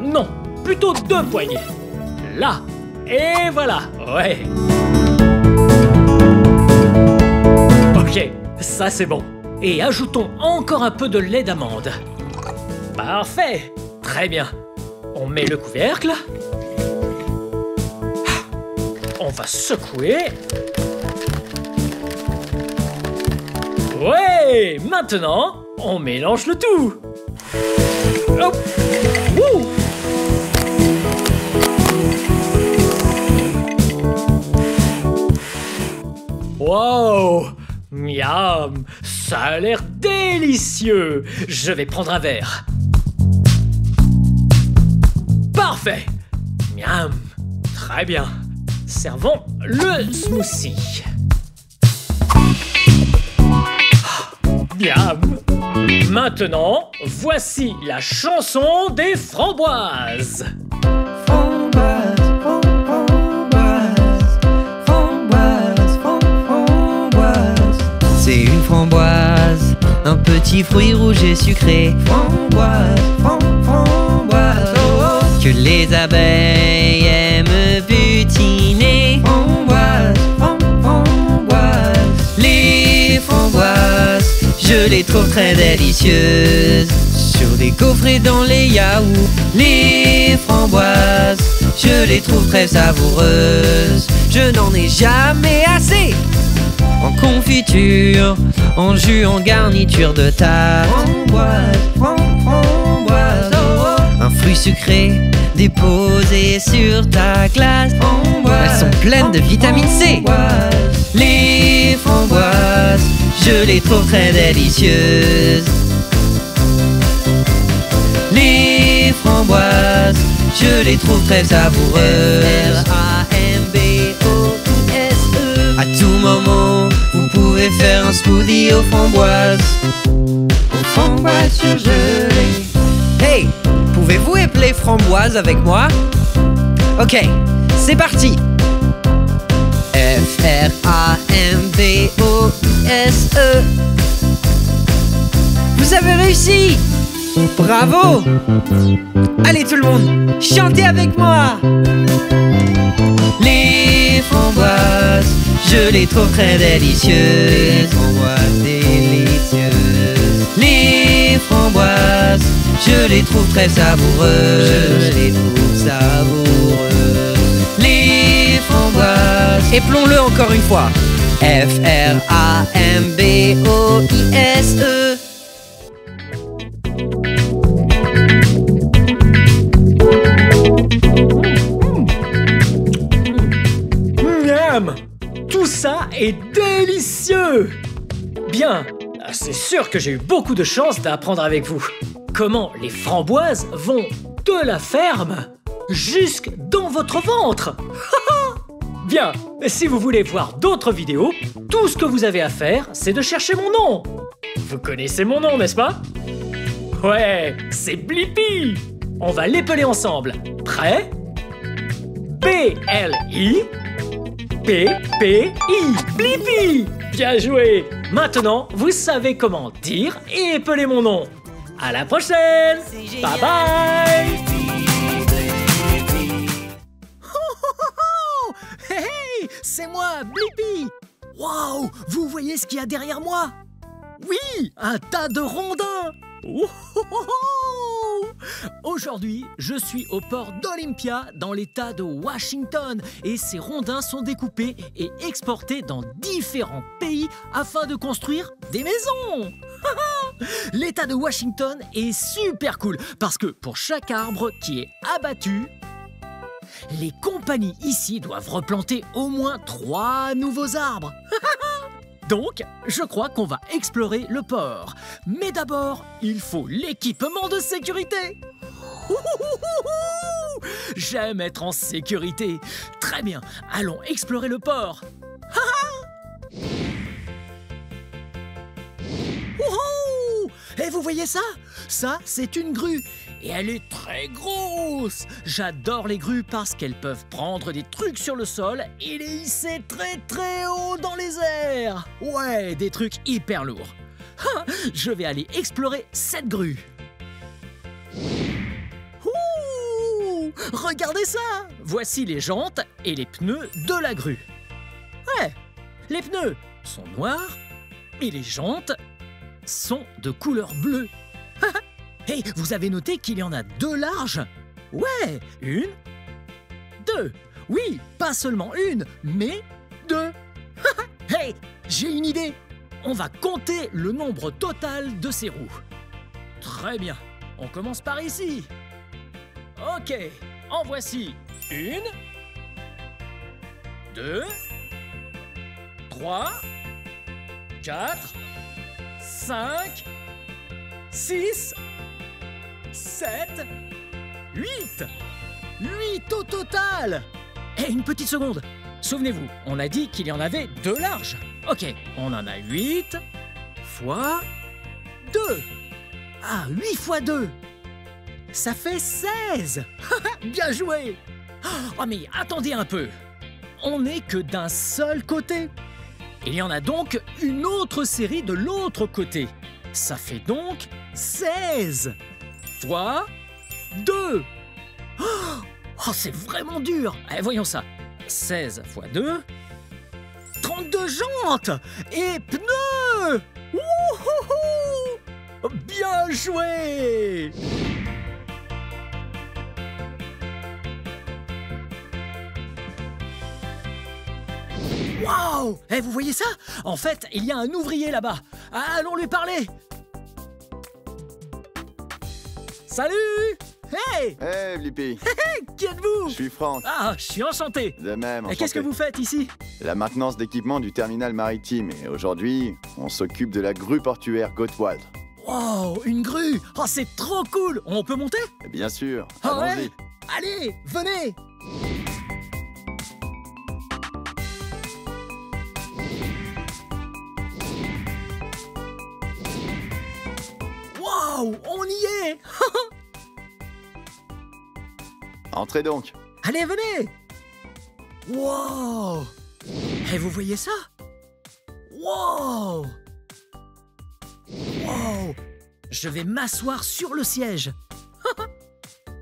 Non, plutôt 2 poignées. Là. Et voilà. Ouais. Ok, ça c'est bon. Et ajoutons encore un peu de lait d'amande. Parfait. Très bien. On met le couvercle. On va secouer. Ouais, maintenant, on mélange le tout. Hop. Wouh. Wow, miam, ça a l'air délicieux. Je vais prendre un verre. Parfait. Miam, très bien. Servons le smoothie. Miam. Maintenant, voici la chanson des framboises. Framboise, framboise, framboise, framboise. C'est une framboise, un petit fruit rouge et sucré. Framboise, framboise, oh oh. Que les abeilles aiment butiner. Framboise, framboise. Les framboises, je les trouve très délicieuses. Sur les gaufres et dans les yaourts. Les framboises, je les trouve très savoureuses. Je n'en ai jamais assez. En confiture, en jus, en garniture de tarte. Framboise, framboise, oh oh. Un fruit plus sucrées déposées sur ta glace. Elles sont pleines de vitamine C. Les framboises, je les trouve très délicieuses. Les framboises, je les trouve très savoureuses. F-R-A-M-B-O-I-S-E. À tout moment, vous pouvez faire un smoothie aux framboises. Aux framboises surgelées. Hey, pouvez-vous épeler framboise avec moi? Ok, c'est parti. F-R-A-M-B-O-I-S-E. Vous avez réussi! Bravo! Allez tout le monde, chantez avec moi! Les framboises, je les trouve très délicieuses. Les framboises délicieuses. Les framboises, je les trouve très savoureuses. Je les trouve savoureuses. Les framboises, épelons-le encore une fois. F-R-A-M-B-O-I-S-E. Miam! Tout ça est délicieux! Bien, c'est sûr que j'ai eu beaucoup de chance d'apprendre avec vous comment les framboises vont de la ferme jusque dans votre ventre. Bien, si vous voulez voir d'autres vidéos, tout ce que vous avez à faire, c'est de chercher mon nom. Vous connaissez mon nom, n'est-ce pas? Ouais, c'est Blippi. On va l'épeler ensemble. Prêt? B-L-I P-P-I. Blippi. Bien joué. Maintenant, vous savez comment dire et épeler mon nom. À la prochaine. Bye bye. Hey, c'est moi, Blippi. Waouh, vous voyez ce qu'il y a derrière moi? Oui, un tas de rondins. Aujourd'hui, je suis au port d'Olympia dans l'État de Washington et ces rondins sont découpés et exportés dans différents pays afin de construire des maisons. L'État de Washington est super cool parce que pour chaque arbre qui est abattu, les compagnies ici doivent replanter au moins 3 nouveaux arbres. Donc, je crois qu'on va explorer le port. Mais d'abord, il faut l'équipement de sécurité. J'aime être en sécurité. Très bien, allons explorer le port. Et vous voyez ça? Ça, c'est une grue. Et elle est très grosse. J'adore les grues parce qu'elles peuvent prendre des trucs sur le sol et les hisser très très haut dans les airs. Ouais, des trucs hyper lourds. Je vais aller explorer cette grue. Ouh, regardez ça. Voici les jantes et les pneus de la grue. Ouais, les pneus sont noirs et les jantes sont de couleur bleue. Hey, vous avez noté qu'il y en a 2 larges? Ouais, 1, 2. Oui, pas seulement une, mais 2. Hey, j'ai une idée. On va compter le nombre total de ces roues. Très bien, on commence par ici. Ok, en voici 1, 2, 3, 4, 5, 6, 7, 8. 8 au total. Et une petite seconde. Souvenez-vous, on a dit qu'il y en avait 2 larges. Ok, on en a 8 fois 2. Ah, 8 fois 2. Ça fait 16. Bien joué. Oh, mais attendez un peu. On n'est que d'un seul côté. Il y en a donc une autre série de l'autre côté. Ça fait donc 16 fois 2. Oh, c'est vraiment dur. Voyons ça. 16 fois 2. 32 jantes et pneus. Wouhou! Bien joué. Waouh! Vous voyez ça? En fait, il y a un ouvrier là-bas. Allons lui parler. Salut! Hey! Hey, Blippi. Qui êtes-vous? Je suis Franck. Ah, je suis enchanté. De même, Et qu'est-ce que enchanté. vous faites ici? La maintenance d'équipement du terminal maritime. Et aujourd'hui, on s'occupe de la grue portuaire Gottwald. Wow, une grue! Oh, c'est trop cool! On peut monter? Bien sûr, Ah ouais? allons-y. Allez, venez! Wow, on y est! Entrez donc. Allez, venez! Wow! Et vous voyez ça? Wow! Wow! Je vais m'asseoir sur le siège.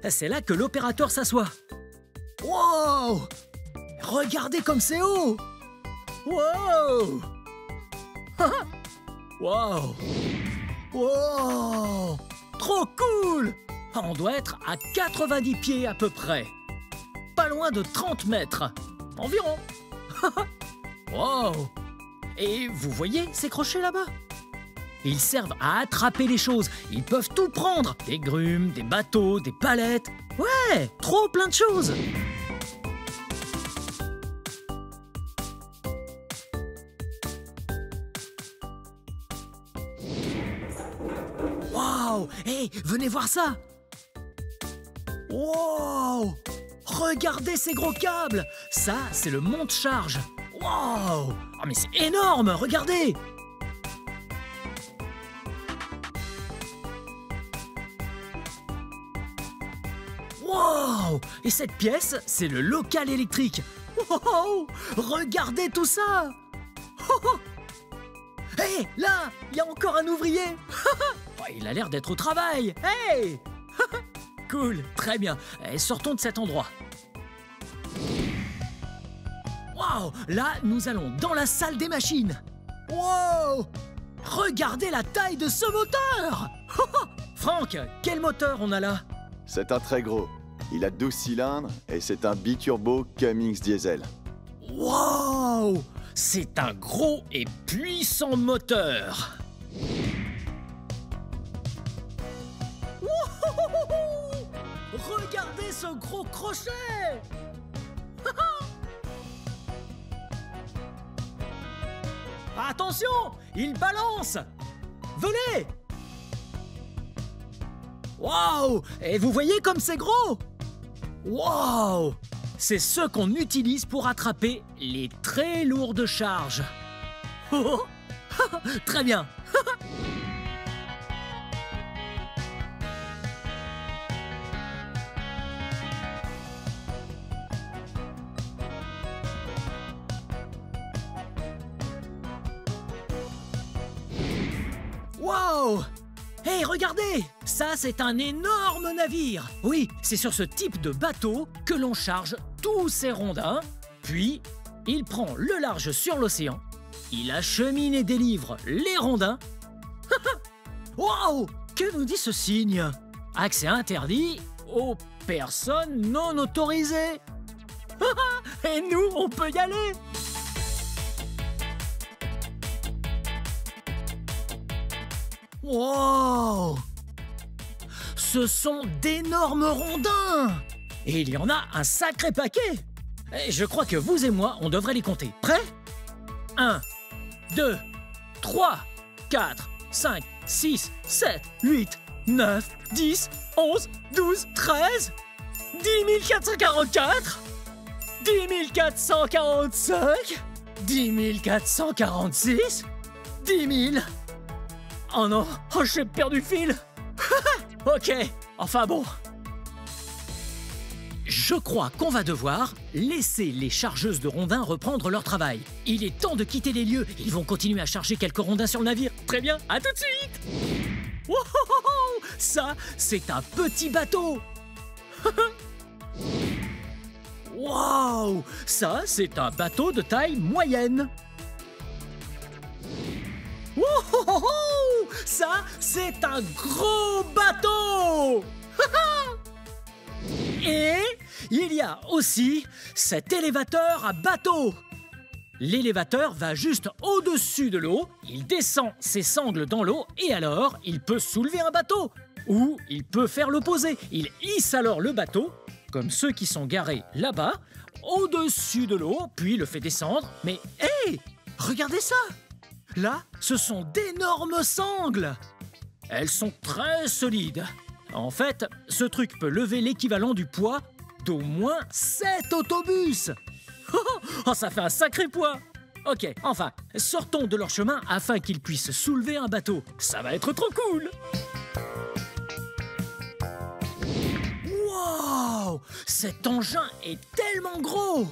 C'est là que l'opérateur s'assoit. Wow! Regardez comme c'est haut! Wow! Wow! Wow! Trop cool! On doit être à 90 pieds à peu près. Pas loin de 30 mètres. Environ. Wow! Et vous voyez ces crochets là-bas? Ils servent à attraper les choses. Ils peuvent tout prendre. Des grumes, des bateaux, des palettes. Ouais, trop plein de choses. Wow! Hey, venez voir ça! Wow! Regardez ces gros câbles! Ça, c'est le monte-charge. Wow! Oh, mais c'est énorme! Regardez! Wow! Et cette pièce, c'est le local électrique. Wow! Regardez tout ça! Hé, là, il y a encore un ouvrier. Oh, il a l'air d'être au travail. Hey! Cool, très bien. Et sortons de cet endroit. Wow! Là, nous allons dans la salle des machines. Wow! Regardez la taille de ce moteur! Franck, quel moteur on a là? C'est un très gros. Il a 12 cylindres et c'est un biturbo Cummins diesel. Wow! C'est un gros et puissant moteur. Wouhouhouhou! Regardez ce gros crochet! Attention! Il balance! Venez! Wow! Et vous voyez comme c'est gros? Wow! C'est ce qu'on utilise pour attraper les très lourdes charges. Oh, oh. Très bien. Wow! Hey, regardez! Ça, c'est un énorme navire! Oui, c'est sur ce type de bateau que l'on charge tous ces rondins, puis il prend le large sur l'océan, il achemine et délivre les rondins. Wow! Que nous dit ce signe? Accès interdit aux personnes non autorisées. Et nous, on peut y aller! Wow! Ce sont d'énormes rondins! Et il y en a un sacré paquet! Et je crois que vous et moi, on devrait les compter. Prêts? 1, 2, 3, 4, 5, 6, 7, 8, 9, 10, 11, 12, 13, 10 444, 10 445, 10 446, 10 000... Oh non, oh, j'ai perdu le fil. Ok, enfin bon. Je crois qu'on va devoir laisser les chargeuses de rondins reprendre leur travail. Il est temps de quitter les lieux. Ils vont continuer à charger quelques rondins sur le navire. Très bien, à tout de suite. Wow, ça, c'est un petit bateau. Wow, ça, c'est un bateau de taille moyenne. Wow, ça, c'est un gros bateau. Et il y a aussi cet élévateur à bateau. l'élévateur va juste au-dessus de l'eau, il descend ses sangles dans l'eau et alors il peut soulever un bateau. Ou il peut faire l'opposé, il hisse alors le bateau, comme ceux qui sont garés là-bas, au-dessus de l'eau, puis le fait descendre. Mais hé, regardez ça! Là, ce sont d'énormes sangles. Elles sont très solides. En fait, ce truc peut lever l'équivalent du poids d'au moins 7 autobus. Oh, ça fait un sacré poids. Ok, enfin, sortons de leur chemin afin qu'ils puissent soulever un bateau. Ça va être trop cool. Wow! Cet engin est tellement gros!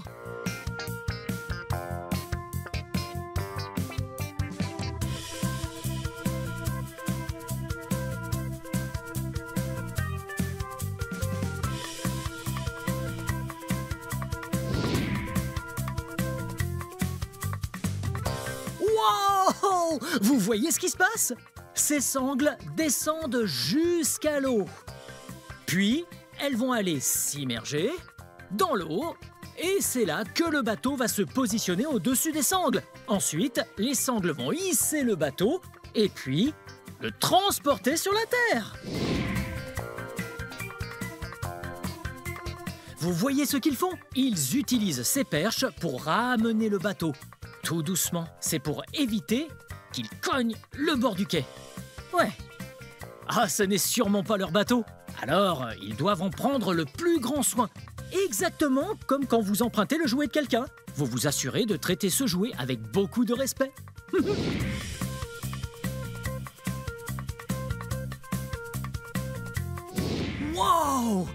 Wow! Vous voyez ce qui se passe? Ces sangles descendent jusqu'à l'eau. Puis, elles vont aller s'immerger dans l'eau et c'est là que le bateau va se positionner au-dessus des sangles. Ensuite, les sangles vont hisser le bateau et puis le transporter sur la terre. Vous voyez ce qu'ils font? Ils utilisent ces perches pour ramener le bateau. Tout doucement, c'est pour éviter qu'il cogne le bord du quai. Ouais. Ah, ce n'est sûrement pas leur bateau. Alors, ils doivent en prendre le plus grand soin. Exactement comme quand vous empruntez le jouet de quelqu'un. Vous vous assurez de traiter ce jouet avec beaucoup de respect. Wow!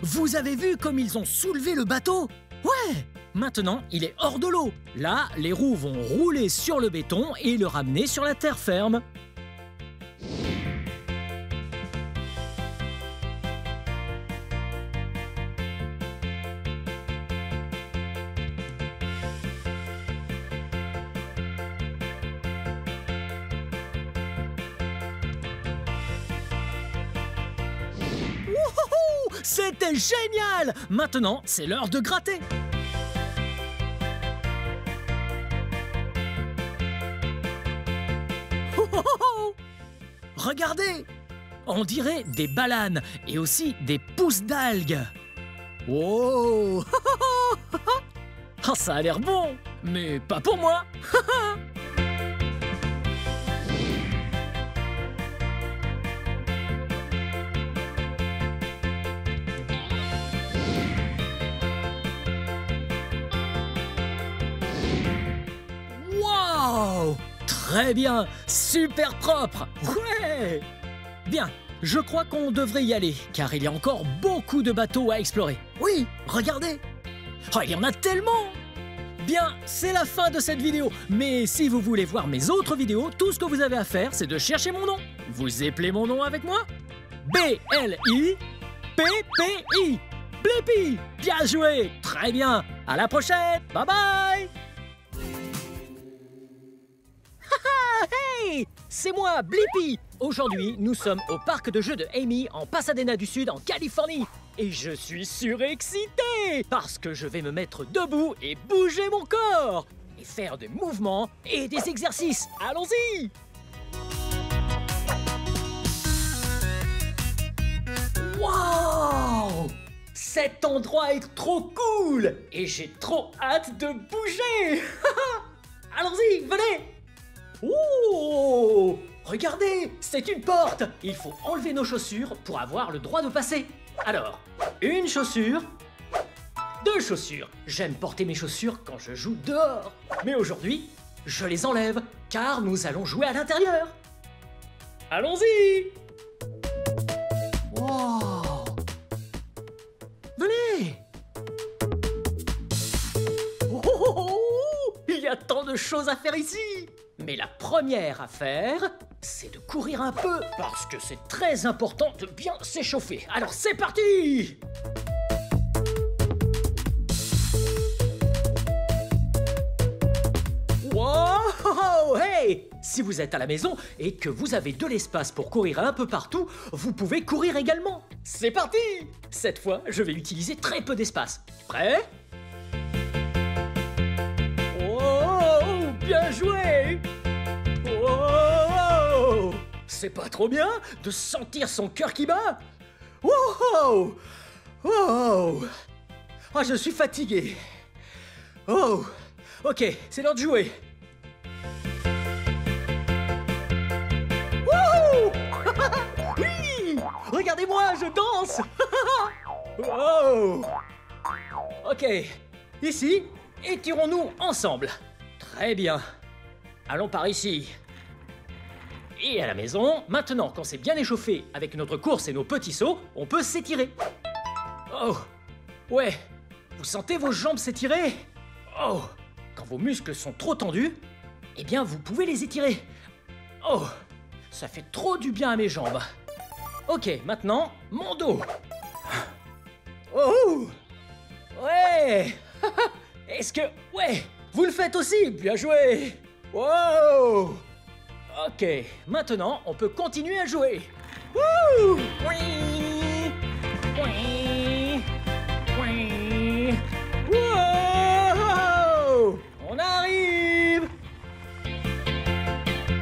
Vous avez vu comme ils ont soulevé le bateau? Ouais! Maintenant, il est hors de l'eau. Là, les roues vont rouler sur le béton et le ramener sur la terre ferme. Wouhou! C'était génial! Maintenant, c'est l'heure de gratter. Regardez! On dirait des bananes et aussi des pousses d'algues. Wow! Oh, ça a l'air bon, mais pas pour moi. Wow! Très bien, super propre. Ouais! Bien, je crois qu'on devrait y aller, car il y a encore beaucoup de bateaux à explorer. Oui, regardez! Oh, il y en a tellement! Bien, c'est la fin de cette vidéo, mais si vous voulez voir mes autres vidéos, tout ce que vous avez à faire, c'est de chercher mon nom. Vous appelez mon nom avec moi? B-L-I-P-P-I. Blippi! Bien joué! Très bien! À la prochaine! Bye bye! Hey! C'est moi, Blippi! Aujourd'hui, nous sommes au parc de jeux de Amy en Pasadena du Sud, en Californie. Et je suis surexcité parce que je vais me mettre debout et bouger mon corps. Et faire des mouvements et des exercices. Allons-y! Wow! Cet endroit est trop cool! Et j'ai trop hâte de bouger! Allons-y, venez! Ouh! Regardez, c'est une porte! Il faut enlever nos chaussures pour avoir le droit de passer. Alors, une chaussure, deux chaussures. J'aime porter mes chaussures quand je joue dehors. Mais aujourd'hui, je les enlève, car nous allons jouer à l'intérieur. Allons-y! Wow! Venez! Il y a tant de choses à faire ici! Mais la première à faire, c'est de courir un peu, parce que c'est très important de bien s'échauffer. Alors c'est parti! Wow! Hey! Si vous êtes à la maison et que vous avez de l'espace pour courir un peu partout, vous pouvez courir également. C'est parti! Cette fois, je vais utiliser très peu d'espace. Prêt? Oh! Bien joué! Wow! C'est pas trop bien de sentir son cœur qui bat? Wow! Wow! Ah, je suis fatigué. Oh! Ok, c'est l'heure de jouer. Wouhou! Oui! Regardez-moi, je danse! Wow! Ok, ici, étirons-nous ensemble. Très bien. Allons par ici. Et à la maison, maintenant, quand c'est bien échauffé avec notre course et nos petits sauts, on peut s'étirer. Oh! Ouais! Vous sentez vos jambes s'étirer? Oh! Quand vos muscles sont trop tendus, eh bien, vous pouvez les étirer. Oh! Ça fait trop du bien à mes jambes. Ok, maintenant, mon dos. Oh! Ouais! Est-ce que... Ouais! Vous le faites aussi! Bien joué! Wow! Ok, maintenant, on peut continuer à jouer. Wouh! Oui! Oui! Oui! Wow! On arrive!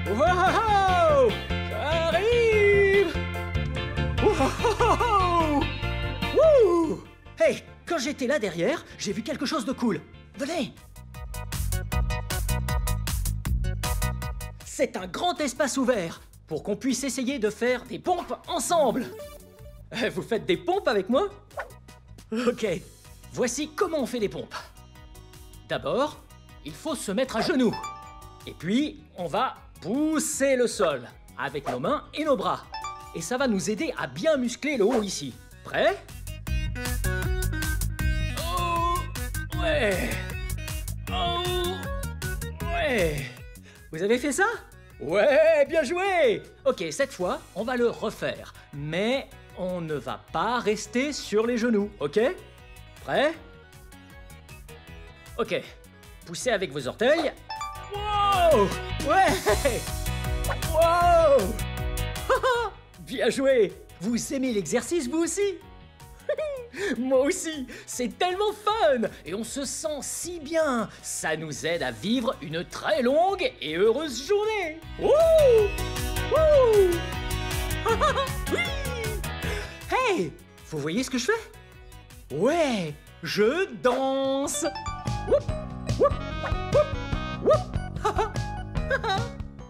Wow! J'arrive! Wow! Wouh! Hey, quand j'étais là derrière, j'ai vu quelque chose de cool. Venez! C'est un grand espace ouvert pour qu'on puisse essayer de faire des pompes ensemble. Vous faites des pompes avec moi? Ok, voici comment on fait des pompes. D'abord, il faut se mettre à genoux. Et puis, on va pousser le sol avec nos mains et nos bras. Et ça va nous aider à bien muscler le haut ici. Prêt? Oh, ouais. Oh, ouais. Vous avez fait ça? Ouais, bien joué! Ok, cette fois, on va le refaire. Mais on ne va pas rester sur les genoux, ok? Prêt? Ok. Poussez avec vos orteils. Wow! Ouais! Wow! Bien joué! Vous aimez l'exercice, vous aussi? Moi aussi, c'est tellement fun et on se sent si bien. Ça nous aide à vivre une très longue et heureuse journée. Wouh! Wouh! Oui! Hey! Vous voyez ce que je fais? Ouais! Je danse! Woup! Woup! Woup! Woup!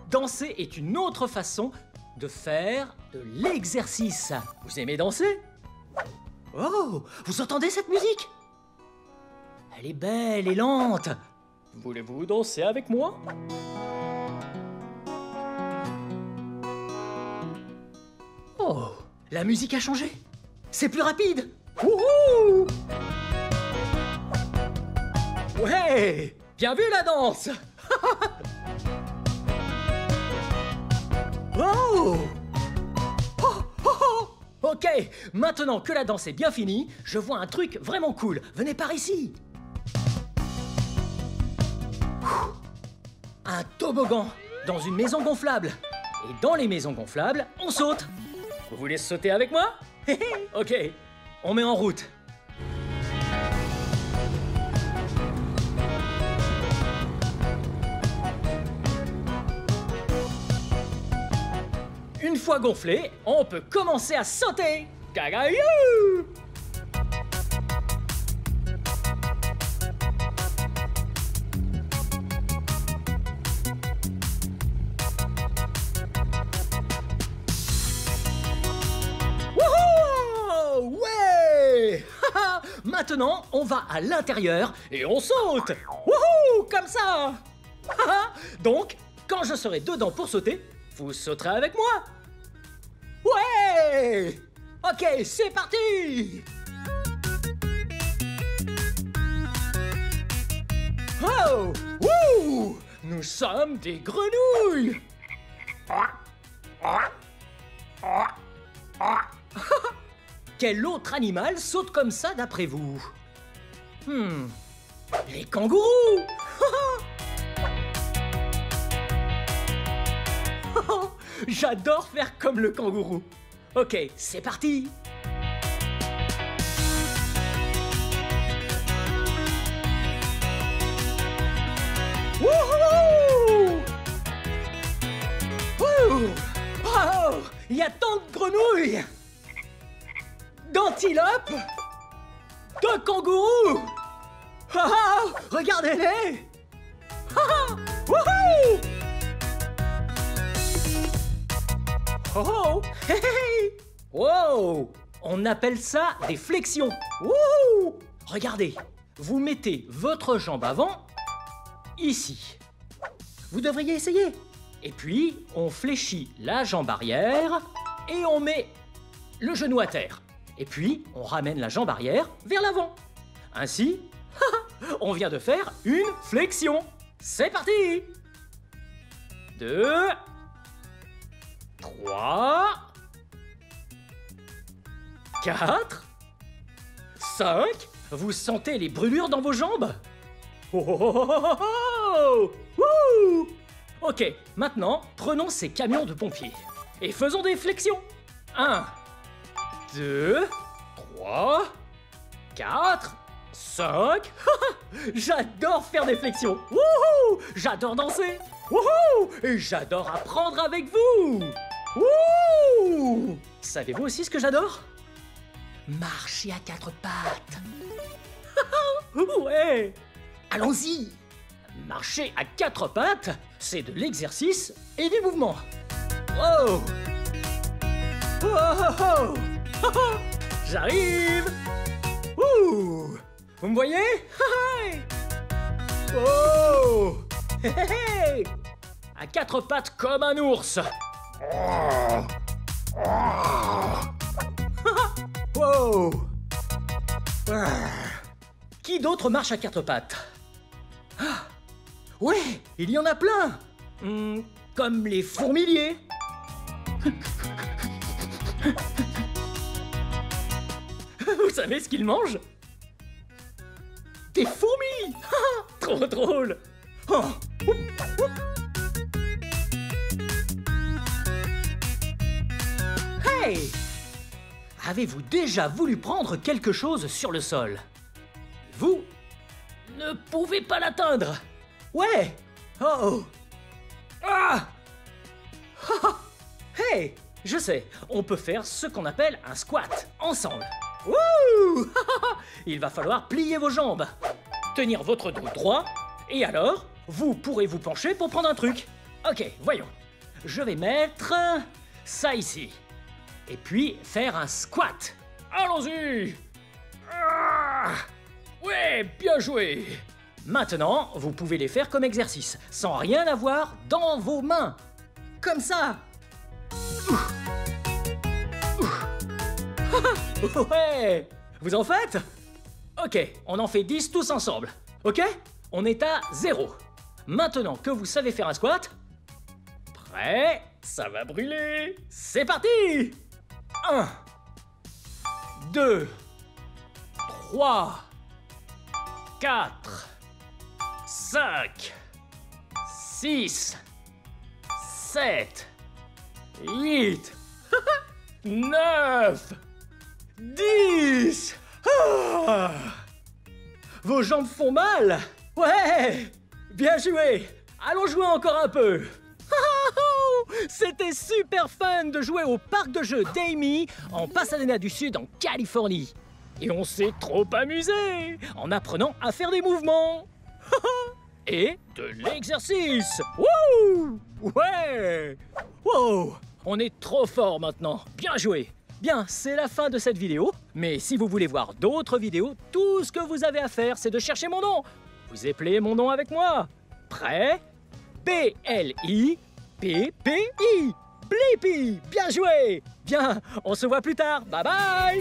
Danser est une autre façon de faire de l'exercice. Vous aimez danser? Oh, vous entendez cette musique? Elle est belle et lente. Voulez-vous danser avec moi? Oh, la musique a changé. C'est plus rapide. Wouhou! Ouais, bien vu la danse. Oh! Ok, maintenant que la danse est bien finie, je vois un truc vraiment cool. Venez par ici. Un toboggan dans une maison gonflable. Et dans les maisons gonflables, on saute. Vous voulez sauter avec moi? Ok, on met en route. Une fois gonflé, on peut commencer à sauter. Gagaïou! Wouhou! Ouais! Maintenant, on va à l'intérieur et on saute. Wouhou! Comme ça. Donc, quand je serai dedans pour sauter, vous sauterez avec moi. Ouais! Ok, c'est parti! Oh! Wouh! Nous sommes des grenouilles! Quel autre animal saute comme ça d'après vous? Les kangourous! J'adore faire comme le kangourou. Ok, c'est parti. Wouhou! Il y a tant de grenouilles, d'antilopes, de kangourous. Ah, ah, regardez-les. Ah, ah, wouhou. Oh, oh, hey, hey. Wow. On appelle ça des flexions. Wouhou. Regardez, vous mettez votre jambe avant, ici. Vous devriez essayer. Et puis, on fléchit la jambe arrière et on met le genou à terre. Et puis, on ramène la jambe arrière vers l'avant. Ainsi, on vient de faire une flexion. C'est parti. 2, 3, 4, 5. Vous sentez les brûlures dans vos jambes? Oh, oh, oh, oh, oh, oh. Wouh. Ok, maintenant, prenons ces camions de pompiers et faisons des flexions. 1, 2, 3, 4, 5. J'adore faire des flexions. Wouhou. J'adore danser. Wouhou. Et j'adore apprendre avec vous. Wouhou. Savez-vous aussi ce que j'adore? Marcher à 4 pattes. Ouais. Allons-y. Marcher à 4 pattes, c'est de l'exercice et du mouvement. Oh. Oh, oh, oh. Oh, oh. J'arrive. Ouh. Vous me voyez? Oh. Hey. À 4 pattes comme un ours. Wow. Qui d'autre marche à 4 pattes? Ah. Ouais, il y en a plein. Comme les fourmiliers. Vous savez ce qu'ils mangent? Des fourmis. Trop drôle. Oh. Hey! Avez-vous déjà voulu prendre quelque chose sur le sol? Vous ne pouvez pas l'atteindre. Ouais. Oh. Ah. Hey, je sais, on peut faire ce qu'on appelle un squat ensemble. Wouh. Il va falloir plier vos jambes, tenir votre dos droit, et alors, vous pourrez vous pencher pour prendre un truc. Ok, voyons. Je vais mettre ça ici. Et puis faire un squat. Allons-y. Ah. Ouais, bien joué. Maintenant, vous pouvez les faire comme exercice, sans rien avoir dans vos mains. Comme ça. Ouais. Vous en faites? Ok, on en fait 10 tous ensemble. Ok? On est à 0. Maintenant que vous savez faire un squat, prêt? Ça va brûler. C'est parti. 1, 2, 3, 4, 5, 6, 7, 8, 9, 10. Ah. Vos jambes font mal? Ouais. Bien joué. Allons jouer encore un peu. C'était super fun de jouer au parc de jeux d'Amy en Pasadena du Sud en Californie. Et on s'est trop amusé en apprenant à faire des mouvements. Et de l'exercice. Wouh! Ouais! Wow! On est trop fort maintenant. Bien joué. Bien, c'est la fin de cette vidéo. Mais si vous voulez voir d'autres vidéos, tout ce que vous avez à faire, c'est de chercher mon nom. Vous appelez mon nom avec moi. Prêt? P-L-I-P-P-I. Blippi. Bien joué. Bien, on se voit plus tard. Bye bye.